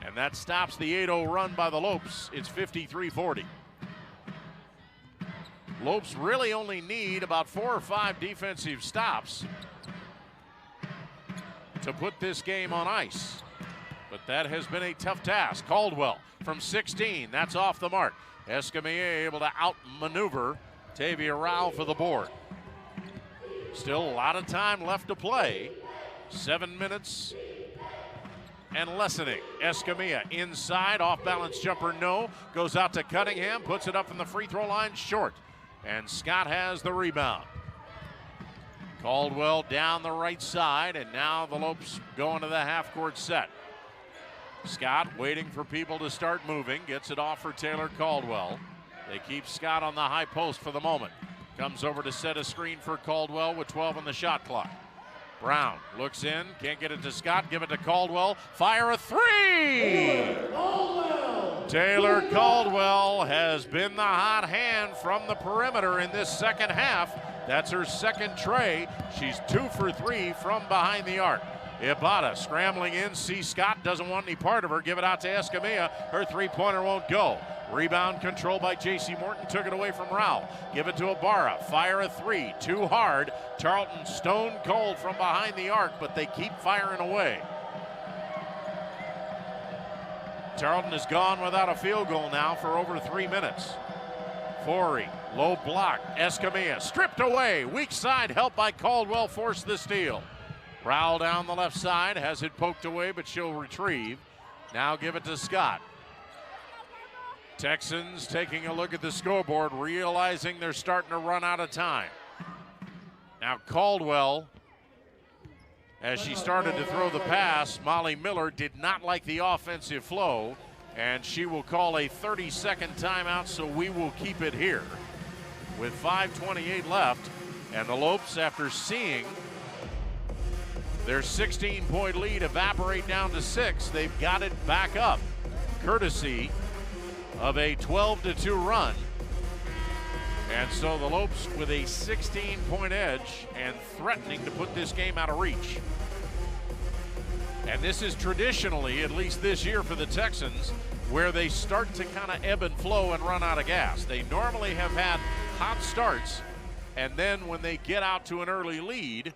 And that stops the 8-0 run by the Lopes. It's 53-40. Lopes really only need about 4 or 5 defensive stops to put this game on ice. But that has been a tough task. Caldwell from 16, that's off the mark. Escamilla able to outmaneuver Tavia Rowell for the board. Still a lot of time left to play. 7 minutes and lessening. Escamilla inside, off balance jumper, no. Goes out to Cunningham, puts it up from the free throw line, short. And Scott has the rebound. Caldwell down the right side, and now the Lopes go into the half-court set. Scott waiting for people to start moving. Gets it off for Taylor Caldwell. They keep Scott on the high post for the moment. Comes over to set a screen for Caldwell with 12 on the shot clock. Brown looks in, can't get it to Scott, give it to Caldwell. Fire a three! Taylor Caldwell has been the hot hand from the perimeter in this second half. That's her second tray. She's 2 for 3 from behind the arc. Ibarra scrambling in, sees Scott, doesn't want any part of her, give it out to Escamilla. Her three-pointer won't go. Rebound controlled by J.C. Morton, took it away from Rao. Give it to Ibarra, fire a three, too hard. Tarleton stone cold from behind the arc, but they keep firing away. Tarleton has gone without a field goal now for over 3 minutes. Forey, low block, Escamilla stripped away. Weak side help by Caldwell, forced the steal. Rowell down the left side, has it poked away, but she'll retrieve. Now give it to Scott. Texans taking a look at the scoreboard, realizing they're starting to run out of time. Now Caldwell, as she started to throw the pass, Molly Miller did not like the offensive flow, and she will call a 30-second timeout, so we will keep it here. With 5:28 left, and the Lopes, after seeing their 16-point lead evaporate down to 6, they've got it back up, courtesy of a 12-2 run. And so the Lopes with a 16-point edge and threatening to put this game out of reach. And this is traditionally, at least this year for the Texans, where they start to kind of ebb and flow and run out of gas. They normally have had hot starts, and then when they get out to an early lead,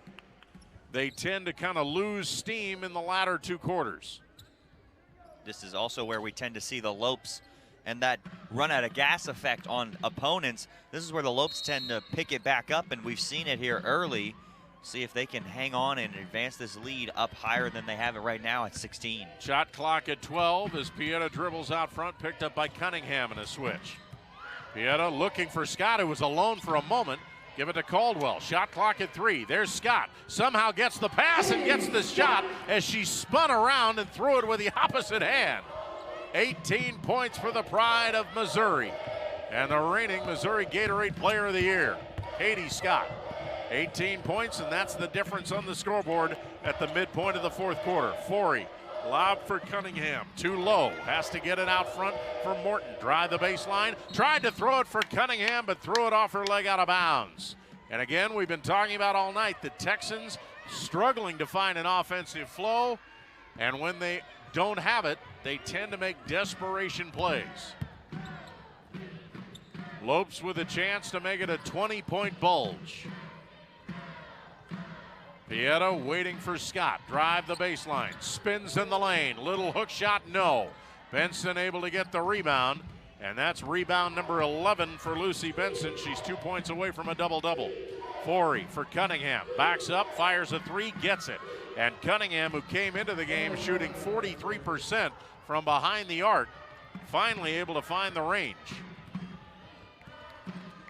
they tend to kind of lose steam in the latter 2 quarters. This is also where we tend to see the Lopes and that run out of gas effect on opponents. This is where the Lopes tend to pick it back up, and we've seen it here early. See if they can hang on and advance this lead up higher than they have it right now at 16. Shot clock at 12 as Pieta dribbles out front, picked up by Cunningham in a switch. Pieta looking for Scott, who was alone for a moment. Give it to Caldwell. Shot clock at 3. There's Scott. Somehow gets the pass and gets the shot as she spun around and threw it with the opposite hand. 18 points for the pride of Missouri. And the reigning Missouri Gatorade Player of the Year, Katie Scott. 18 points, and that's the difference on the scoreboard at the midpoint of the 4th quarter. Forey, lob for Cunningham. Too low. Has to get it out front for Morton. Drive the baseline. Tried to throw it for Cunningham, but threw it off her leg out of bounds. And again, we've been talking about all night, the Texans struggling to find an offensive flow. And when they don't have it, they tend to make desperation plays. Lopes with a chance to make it a 20-point bulge. Pieta waiting for Scott. Drive the baseline. Spins in the lane. Little hook shot, no. Benson able to get the rebound. And that's rebound number 11 for Lucy Benson. She's 2 points away from a double-double. Forey for Cunningham. Backs up, fires a 3, gets it. And Cunningham, who came into the game shooting 43% from behind the arc, finally able to find the range.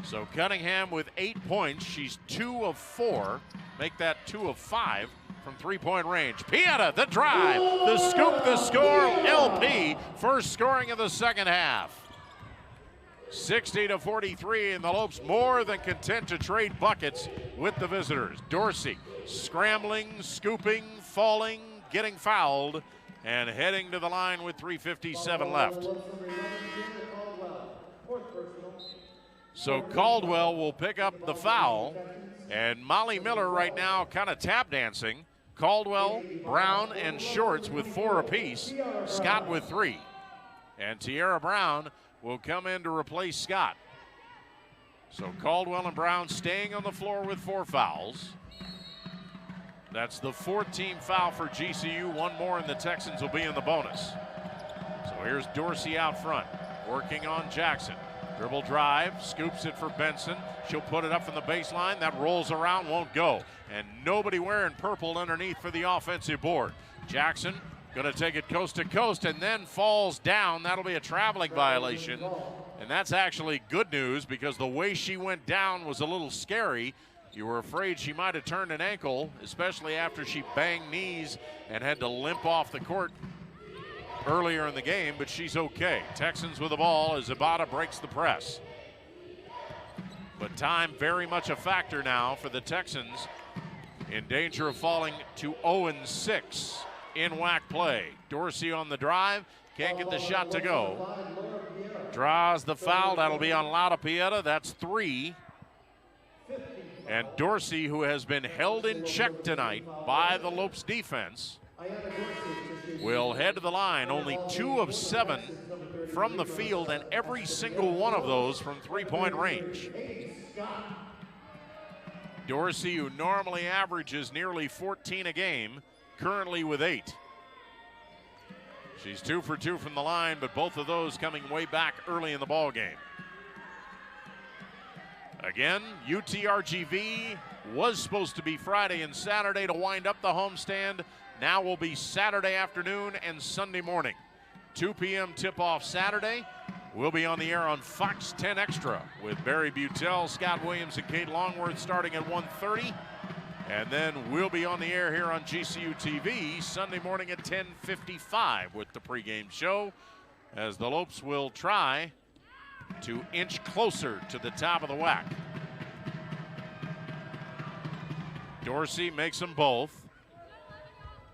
So Cunningham with 8 points. She's 2 of 4. Make that 2 of 5 from 3-point range. Pieta, the drive, the scoop, the score. LP, first scoring of the second half. 60-43, and the Lopes more than content to trade buckets with the visitors. Dorsey scrambling, scooping, falling, getting fouled, and heading to the line with 3:57 left. So Caldwell will pick up the foul, and Molly Miller right now kind of tap dancing. Caldwell, Brown, and Shorts with 4 apiece. Scott with 3. And Tiara Brown will come in to replace Scott. So Caldwell and Brown staying on the floor with 4 fouls. That's the 14th foul for GCU. 1 more and the Texans will be in the bonus. So here's Dorsey out front, working on Jackson. Dribble drive, scoops it for Benson. She'll put it up from the baseline. That rolls around, won't go. And nobody wearing purple underneath for the offensive board. Jackson going to take it coast to coast and then falls down. That'll be a traveling violation. And that's actually good news because the way she went down was a little scary. You were afraid she might have turned an ankle, especially after she banged knees and had to limp off the court earlier in the game, but she's okay. Texans with the ball as Ibata breaks the press. But time very much a factor now for the Texans, in danger of falling to 0-6 in WAC play. Dorsey on the drive, can't get the shot to go. Draws the foul, that'll be on Lauda Pieta, that's 3. And Dorsey, who has been held in check tonight by the Lopes defense, will head to the line. Only 2 of 7 from the field, and every single one of those from three-point range. Dorsey, who normally averages nearly 14 a game, currently with 8. She's 2 for 2 from the line, but both of those coming way back early in the ball game. Again, UTRGV was supposed to be Friday and Saturday to wind up the homestand. Now will be Saturday afternoon and Sunday morning. 2 p.m. tip-off Saturday. We'll be on the air on Fox 10 Extra with Barry Butel, Scott Williams, and Kate Longworth starting at 1:30. And then we'll be on the air here on GCU TV Sunday morning at 10:55 with the pregame show, as the Lopes will try to inch closer to the top of the WAC. Dorsey makes them both.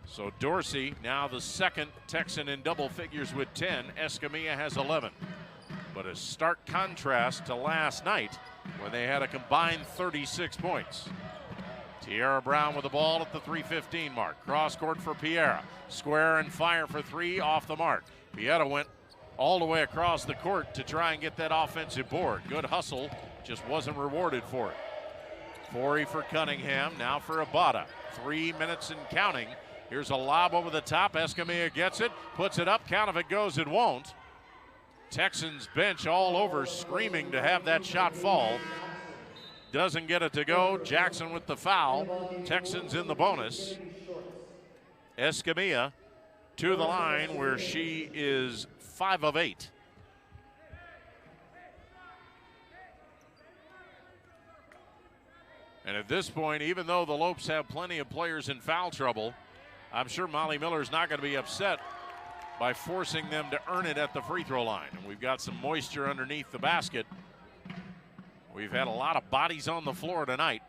So Dorsey now the second Texan in double figures with 10. Escamilla has 11. But a stark contrast to last night when they had a combined 36 points. Tiara Brown with the ball at the 3:15 mark. Cross court for Piera. Square and fire for 3 off the mark. Pieta went all the way across the court to try and get that offensive board. Good hustle, just wasn't rewarded for it. Forey for Cunningham, now for Ibata. 3 minutes and counting. Here's a lob over the top. Escamilla gets it, puts it up. Count if it goes, it won't. Texans bench all over, screaming to have that shot fall. Doesn't get it to go. Jackson with the foul. Texans in the bonus. Escamilla to the line where she is 5 of 8. And at this point, even though the Lopes have plenty of players in foul trouble, I'm sure Molly Miller's not going to be upset by forcing them to earn it at the free throw line. And we've got some moisture underneath the basket. We've had a lot of bodies on the floor tonight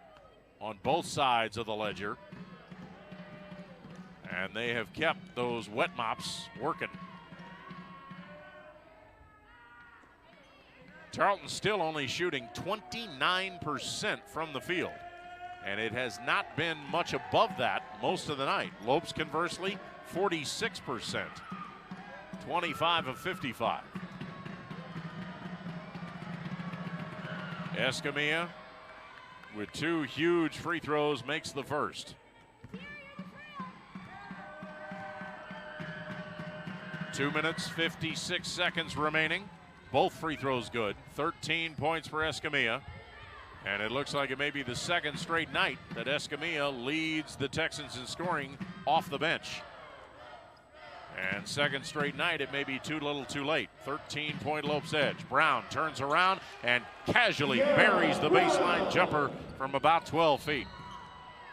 on both sides of the ledger. And they have kept those wet mops working. Tarleton still only shooting 29% from the field. And it has not been much above that most of the night. Lopes, conversely, 46%. 25 of 55. Escamilla, with 2 huge free throws, makes the first. 2 minutes, 56 seconds remaining. Both free throws good. 13 points for Escamilla. And it looks like it may be the second straight night that Escamilla leads the Texans in scoring off the bench. And second straight night, it may be too little too late. 13-point Lopes edge. Brown turns around and casually buries the baseline jumper from about 12 feet.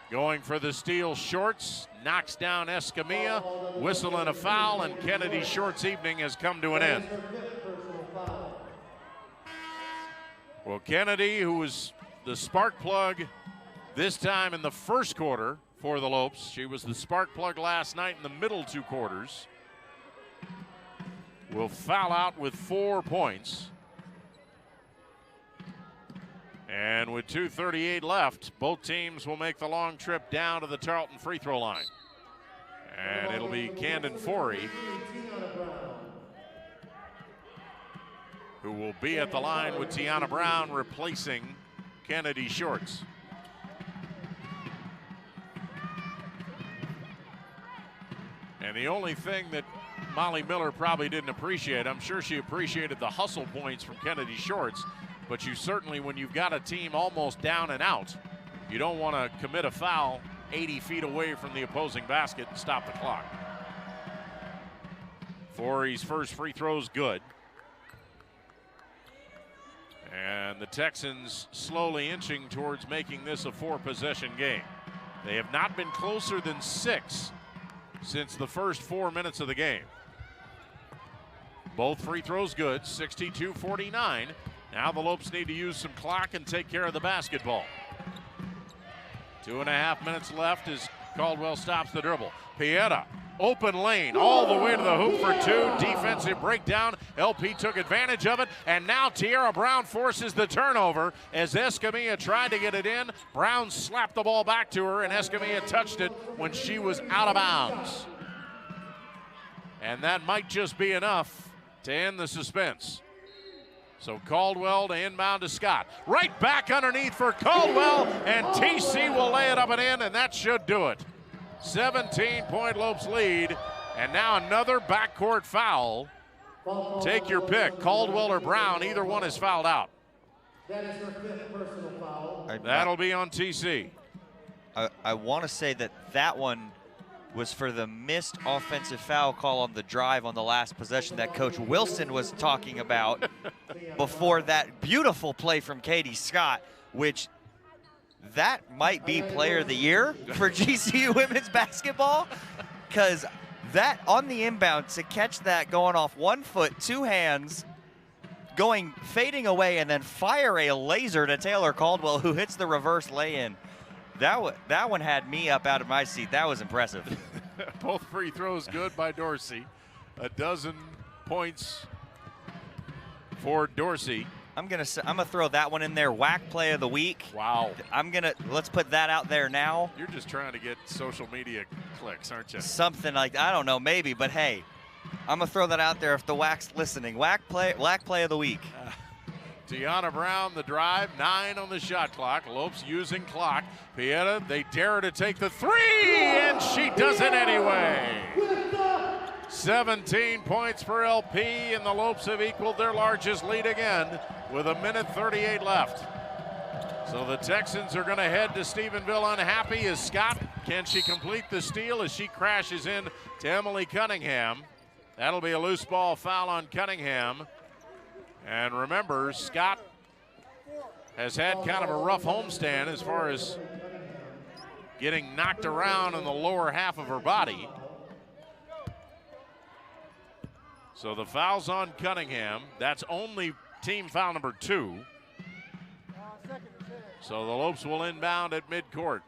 Going for the steal, Shorts knocks down Escamilla, whistle and a foul, and Kennedy Shorts' evening has come to an end. Well, Kennedy, who was the spark plug this time in the first quarter for the Lopes. She was the spark plug last night in the middle 2 quarters. Will foul out with 4 points. And with 2:38 left, both teams will make the long trip down to the Tarleton free throw line. And it'll be Camden Forey who will be at the line with Tiana Brown replacing Kennedy Shorts. And the only thing that Molly Miller probably didn't appreciate, I'm sure she appreciated the hustle points from Kennedy Shorts, but you certainly, when you've got a team almost down and out, you don't want to commit a foul 80 feet away from the opposing basket and stop the clock. Forey's first free throw's good. And the Texans slowly inching towards making this a 4-possession game. They have not been closer than 6 since the first 4 minutes of the game. Both free throws good, 62-49. Now the Lopes need to use some clock and take care of the basketball. 2.5 minutes left as Caldwell stops the dribble. Pieta, open lane, all the way to the hoop for two. Defensive breakdown. LP took advantage of it, and now Tiara Brown forces the turnover as Escamilla tried to get it in. Brown slapped the ball back to her, and Escamilla touched it when she was out of bounds. And that might just be enough to end the suspense. So Caldwell to inbound to Scott. Right back underneath for Caldwell, and TC will lay it up and in, and that should do it. 17-point Lopes lead, and now another backcourt foul. Take your pick, Caldwell or Brown, either one is fouled out. That is her 5th personal foul. That'll be on TC. I want to say that one was for the missed offensive foul call on the drive on the last possession that Coach Wilson was talking about before that beautiful play from Katie Scott, which that might be player of the year for GCU women's basketball, because that on the inbound to catch that going off 1 foot, 2 hands, fading away, and then fire a laser to Taylor Caldwell, who hits the reverse lay-in. That one had me up out of my seat. That was impressive. Both free throws good by Dorsey. 12 points for Dorsey. I'm gonna throw that one in there. WAC play of the week. Wow. Let's put that out there now. You're just trying to get social media clicks, aren't you? Something like, I don't know, maybe, but hey, I'm gonna throw that out there if the WAC's listening. WAC play of the week. Tiana Brown, the drive, 9 on the shot clock. Lopes using clock. Pieta, they dare her to take the 3, and she does it anyway. 17 points for LP, and the Lopes have equaled their largest lead again with 1:38 left. So the Texans are going to head to Stephenville unhappy as Scott, can she complete the steal as she crashes in to Emily Cunningham. That'll be a loose ball foul on Cunningham. And remember, Scott has had kind of a rough homestand as far as getting knocked around in the lower half of her body. So the foul's on Cunningham. That's only team foul number 2. So the Lopes will inbound at midcourt.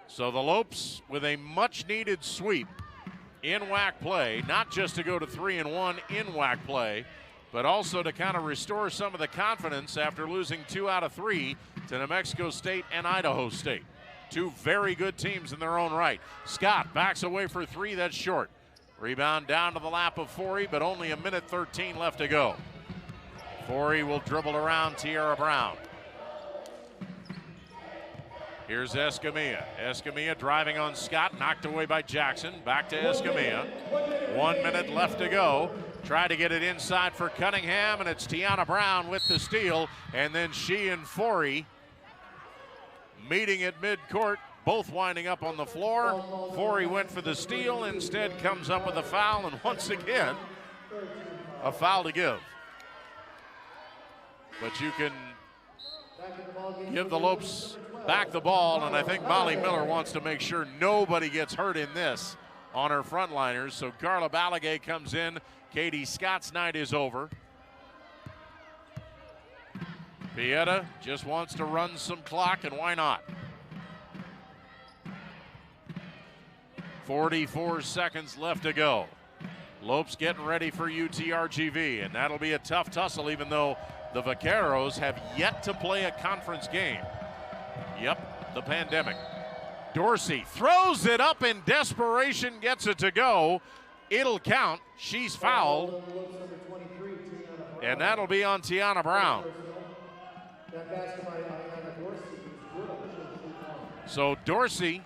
So the Lopes with a much-needed sweep in WAC play, not just to go to 3-1 in WAC play, but also to kind of restore some of the confidence after losing 2 out of 3 to New Mexico State and Idaho State. 2 very good teams in their own right. Scott backs away for 3, that's short. Rebound down to the lap of Forey, but only 1:13 left to go. Forey will dribble around Tiara Brown. Here's Escamilla. Escamilla driving on Scott, knocked away by Jackson. Back to Escamilla. 1 minute left to go. Try to get it inside for Cunningham, and it's Tiana Brown with the steal. And then she and Forey meeting at midcourt, both winding up on the floor. Forey went for the steal, instead comes up with a foul, and once again, a foul to give. But you can give the Lopes back the ball, and I think Molly Miller wants to make sure nobody gets hurt in this on her frontliners. So Carla Balagay comes in. Katie Scott's night is over. Pieta just wants to run some clock, and why not? 44 seconds left to go. Lopes getting ready for UTRGV, and that'll be a tough tussle, even though the Vaqueros have yet to play a conference game. Yep, the pandemic. Dorsey throws it up in desperation, gets it to go. It'll count. She's fouled. And that'll be on Tiana Brown. So Dorsey,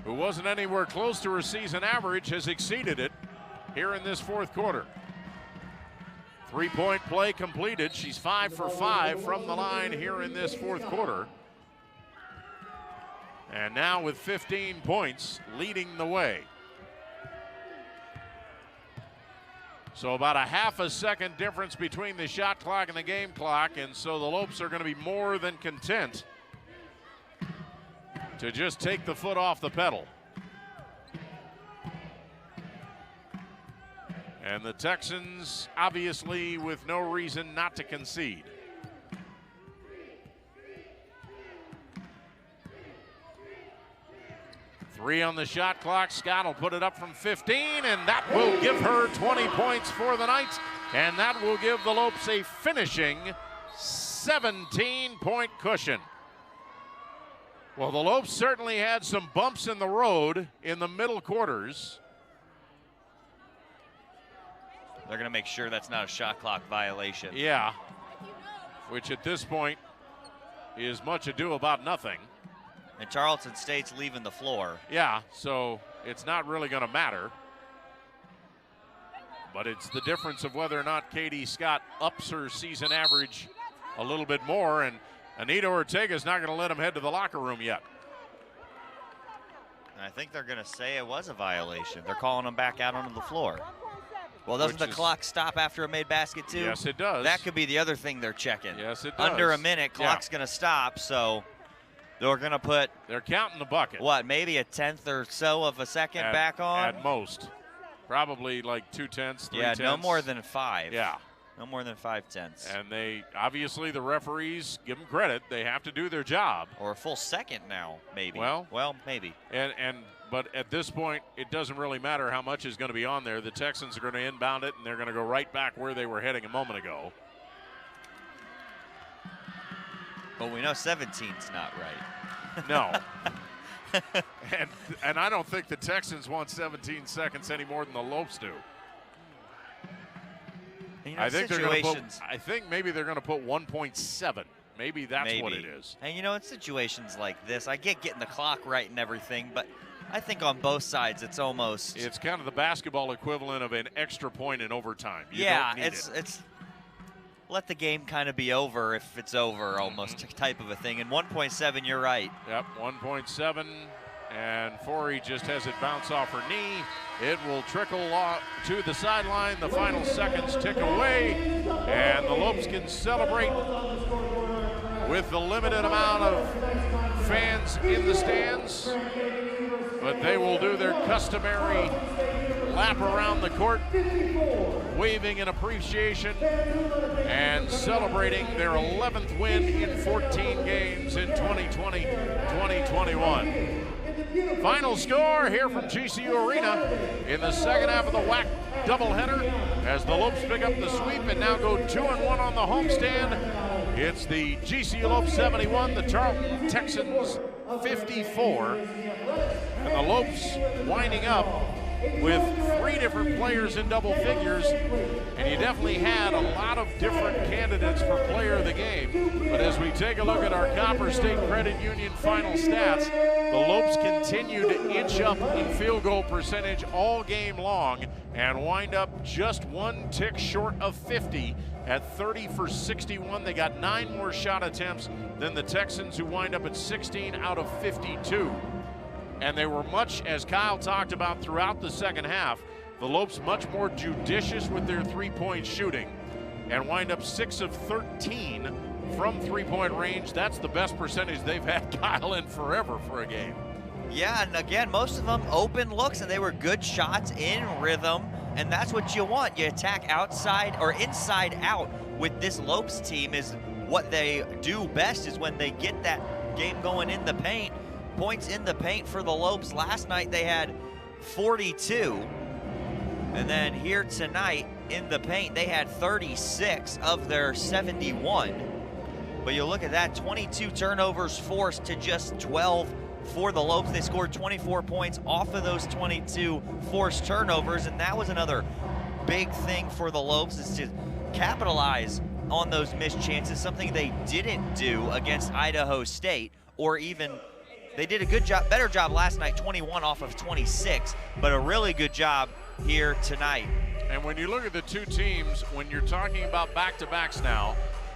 who wasn't anywhere close to her season average, has exceeded it here in this 4th quarter. 3-point play completed. She's 5 for 5 from the line here in this 4th quarter. And now with 15 points, leading the way. So about a half a second difference between the shot clock and the game clock, and so the Lopes are going to be more than content to just take the foot off the pedal. And the Texans, obviously, with no reason not to concede. Three on the shot clock. Scott will put it up from 15, and that will give her 20 points for the Knights. And that will give the Lopes a finishing 17-point cushion. Well, the Lopes certainly had some bumps in the road in the middle quarters. They're going to make sure that's not a shot clock violation. Yeah, which at this point is much ado about nothing. And Tarleton State's leaving the floor. Yeah, so it's not really going to matter. But it's the difference of whether or not Katie Scott ups her season average a little bit more, and Anita Ortega's not going to let him head to the locker room yet. And I think they're going to say it was a violation. They're calling him back out onto the floor. Well, doesn't the clock stop after a made basket, too? Yes, it does. That could be the other thing they're checking. Yes, it does. Under a minute, clock's going to stop, so they're going to put... They're counting the bucket. What, maybe a tenth or so of a second back on? At most. Probably like 2/10, 3/10. Yeah, no more than 5. Yeah. No more than 5/10. And they, obviously, the referees, give them credit, they have to do their job. Or a full second now, maybe. Well, maybe. But at this point, it doesn't really matter how much is going to be on there. The Texans are going to inbound it, and they're going to go right back where they were heading a moment ago. But we know 17's not right. No. and I don't think the Texans want 17 seconds any more than the Lopes do. You know, I think they're going to put. I think maybe they're going to put 1.7. Maybe that's what it is. And you know, in situations like this, I get getting the clock right and everything, but I think on both sides it's almost. It's kind of the basketball equivalent of an extra point in overtime. It's let the game kind of be over if it's over, almost type of a thing. And 1.7, you're right. Yep, 1.7. And Forey just has it bounce off her knee. It will trickle to the sideline. The final seconds tick away. And the Lopes can celebrate with the limited amount of fans in the stands. But they will do their customary lap around the court, waving in appreciation and celebrating their 11th win in 14 games in 2020-2021. Final score here from GCU Arena in the second half of the WAC doubleheader as the Lopes pick up the sweep and now go 2-1 on the homestand. It's the GCU Lopes 71, the Tarleton Texans 54, and the Lopes winding up with 3 different players in double figures, and you definitely had a lot of different candidates for player of the game. But as we take a look at our Copper State Credit Union final stats, the Lopes continue to inch up in field goal percentage all game long and wind up just 1 tick short of 50 at 30 for 61. They got 9 more shot attempts than the Texans, who wind up at 16 out of 52. And they were much, as Kyle talked about throughout the second half, the Lopes much more judicious with their three-point shooting and wind up 6 of 13 from three-point range. That's the best percentage they've had, Kyle, in forever for a game. Yeah, and again, most of them open looks, and they were good shots in rhythm, and that's what you want. You attack outside or inside out with this Lopes team. Is what they do best is when they get that game going in the paint. Points in the paint for the Lopes. Last night they had 42. And then here tonight in the paint, they had 36 of their 71. But you look at that, 22 turnovers forced to just 12 for the Lopes. They scored 24 points off of those 22 forced turnovers, and that was another big thing for the Lopes, is to capitalize on those missed chances, something they didn't do against Idaho State, or even they did a good job, better job last night, 21 off of 26, but a really good job here tonight. And when you look at the two teams, when you're talking about back-to-backs now,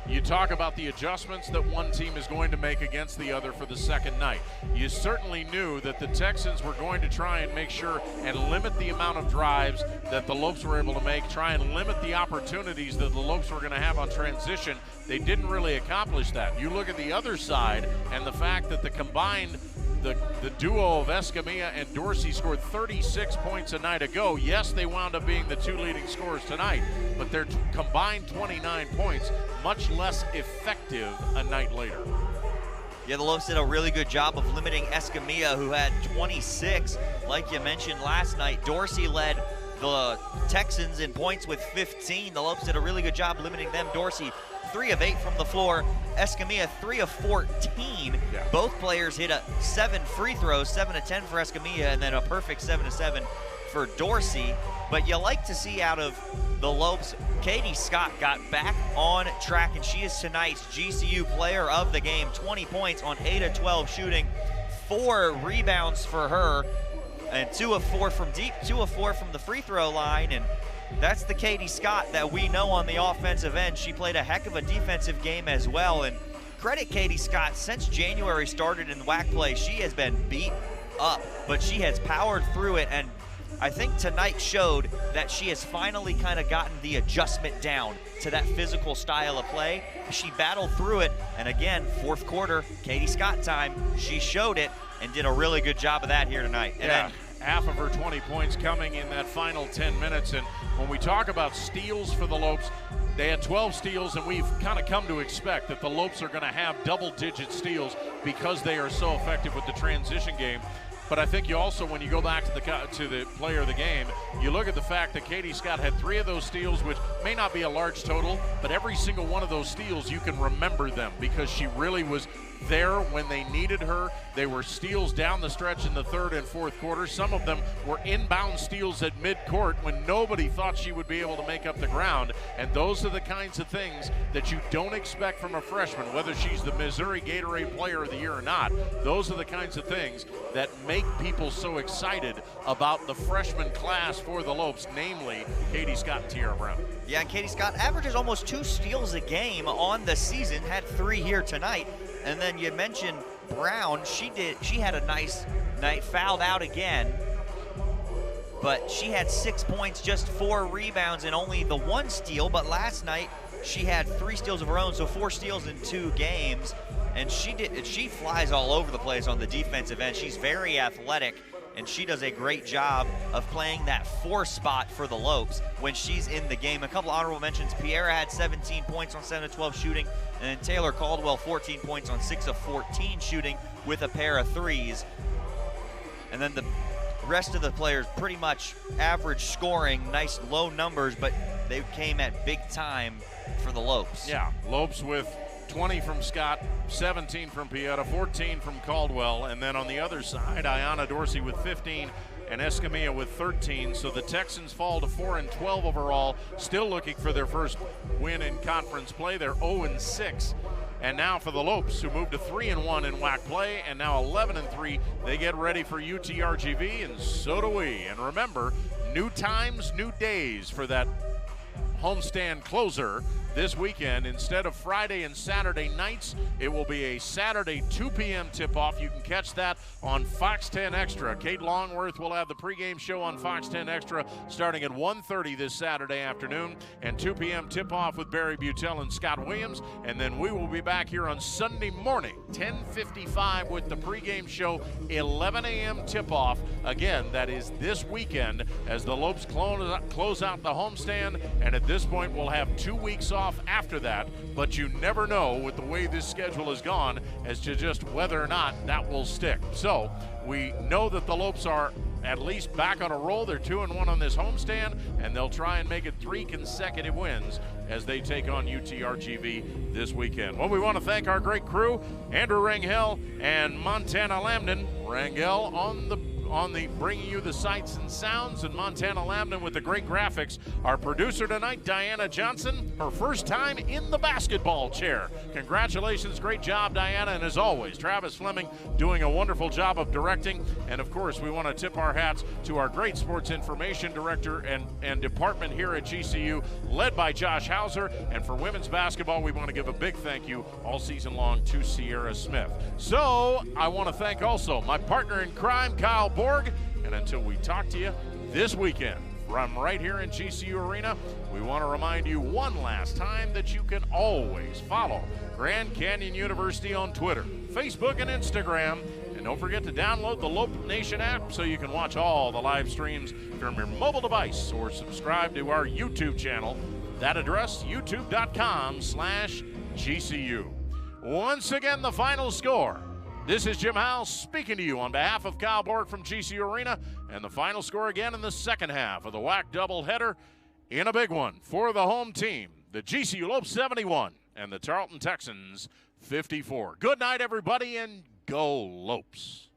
you talk about the adjustments that one team is going to make against the other for the second night. You certainly knew that the Texans were going to try and make sure and limit the amount of drives that the Lopes were able to make, try and limit the opportunities that the Lopes were going to have on transition. They didn't really accomplish that. You look at the other side and the fact that the combined the duo of Escamilla and Dorsey scored 36 points a night ago. Yes, they wound up being the two leading scorers tonight, but their combined 29 points, much less effective a night later. Yeah, the Lopes did a really good job of limiting Escamilla, who had 26. Like you mentioned last night, Dorsey led the Texans in points with 15. The Lopes did a really good job limiting them. Dorsey, 3 of 8 from the floor. Escamilla, 3 of 14. Yeah. Both players hit 7 free throws, 7 of 10 for Escamilla, and then a perfect 7 of 7 for Dorsey. But you like to see out of the Lopes, Katie Scott got back on track, and she is tonight's GCU player of the game. 20 points on 8 of 12 shooting, 4 rebounds for her, and 2 of 4 from deep, 2 of 4 from the free throw line. And that's the Katie Scott that we know on the offensive end. She played a heck of a defensive game as well. And credit Katie Scott, since January started in WAC play, she has been beat up, but she has powered through it. And I think tonight showed that she has finally kind of gotten the adjustment down to that physical style of play. She battled through it, and again, fourth quarter, Katie Scott time, she showed it and did a really good job of that here tonight. And yeah, half of her 20 points coming in that final 10 minutes. And when we talk about steals for the Lopes, they had 12 steals, and we've kind of come to expect that the Lopes are going to have double-digit steals because they are so effective with the transition game. But I think you also, when you go back to the player of the game, you look at the fact that Katie Scott had 3 of those steals, which may not be a large total, but every single one of those steals, you can remember them because she really was there when they needed her. They were steals down the stretch in the third and fourth quarter. Some of them were inbound steals at midcourt when nobody thought she would be able to make up the ground. And those are the kinds of things that you don't expect from a freshman, whether she's the Missouri Gatorade Player of the Year or not. Those are the kinds of things that make people so excited about the freshman class for the Lopes, namely Katie Scott and Tiara Brown. Yeah, and Katie Scott averages almost 2 steals a game on the season, had 3 here tonight. And then you mentioned Brown, she had a nice night, fouled out again, but she had 6 points, just 4 rebounds, and only the 1 steal. But last night she had 3 steals of her own, so 4 steals in 2 games. And she flies all over the place on the defensive end. She's very athletic, and she does a great job of playing that 4 spot for the Lopes when she's in the game. A couple honorable mentions: Piera had 17 points on 7 of 12 shooting, and then Taylor Caldwell 14 points on 6 of 14 shooting with a pair of 3s. And then the rest of the players pretty much average scoring, nice low numbers, but they came at big time for the Lopes. Yeah, Lopes with 20 from Scott, 17 from Pieta, 14 from Caldwell, and then on the other side, Ayanna Dorsey with 15 and Escamilla with 13. So the Texans fall to 4-12 overall, still looking for their first win in conference play. They're 0-6. And now for the Lopes, who moved to 3-1 in WAC play, and now 11-3, they get ready for UTRGV, and so do we. And remember, new times, new days for that homestand closer this weekend. Instead of Friday and Saturday nights, it will be a Saturday 2 p.m. tip-off. You can catch that on Fox 10 Extra. Kate Longworth will have the pregame show on Fox 10 Extra starting at 1:30 this Saturday afternoon, and 2 p.m. tip-off with Barry Butel and Scott Williams. And then we will be back here on Sunday morning, 10:55 with the pregame show, 11 a.m. tip-off. Again, that is this weekend as the Lopes close out the homestand, and at this point we'll have 2 weeks off after that, but you never know with the way this schedule has gone as to just whether or not that will stick. So we know that the Lopes are at least back on a roll. They're 2-1 on this homestand, and they'll try and make it 3 consecutive wins as they take on UTRGV this weekend. Well, we want to thank our great crew, Andrew Rangel and Montana Lambden. Rangel on the bringing you the sights and sounds, and Montana Lambden with the great graphics. Our producer tonight, Diana Johnson, her first time in the basketball chair. Congratulations, great job, Diana. And as always, Travis Fleming doing a wonderful job of directing. And of course, we want to tip our hats to our great sports information director and department here at GCU, led by Josh Hauser. And for women's basketball, we want to give a big thank you all season long to Sierra Smith. So I want to thank also my partner in crime, Kyle Borg. And until we talk to you this weekend from right here in GCU Arena, we want to remind you one last time that you can always follow Grand Canyon University on Twitter, Facebook, and Instagram. And don't forget to download the Lope Nation app so you can watch all the live streams from your mobile device or subscribe to our YouTube channel. That address, youtube.com/GCU. Once again, the final score. This is Jim Howe speaking to you on behalf of Kyle Borg from GCU Arena, and the final score again in the second half of the WAC doubleheader in a big one for the home team. The GCU Lopes 71 and the Tarleton Texans 54. Good night, everybody, and go Lopes.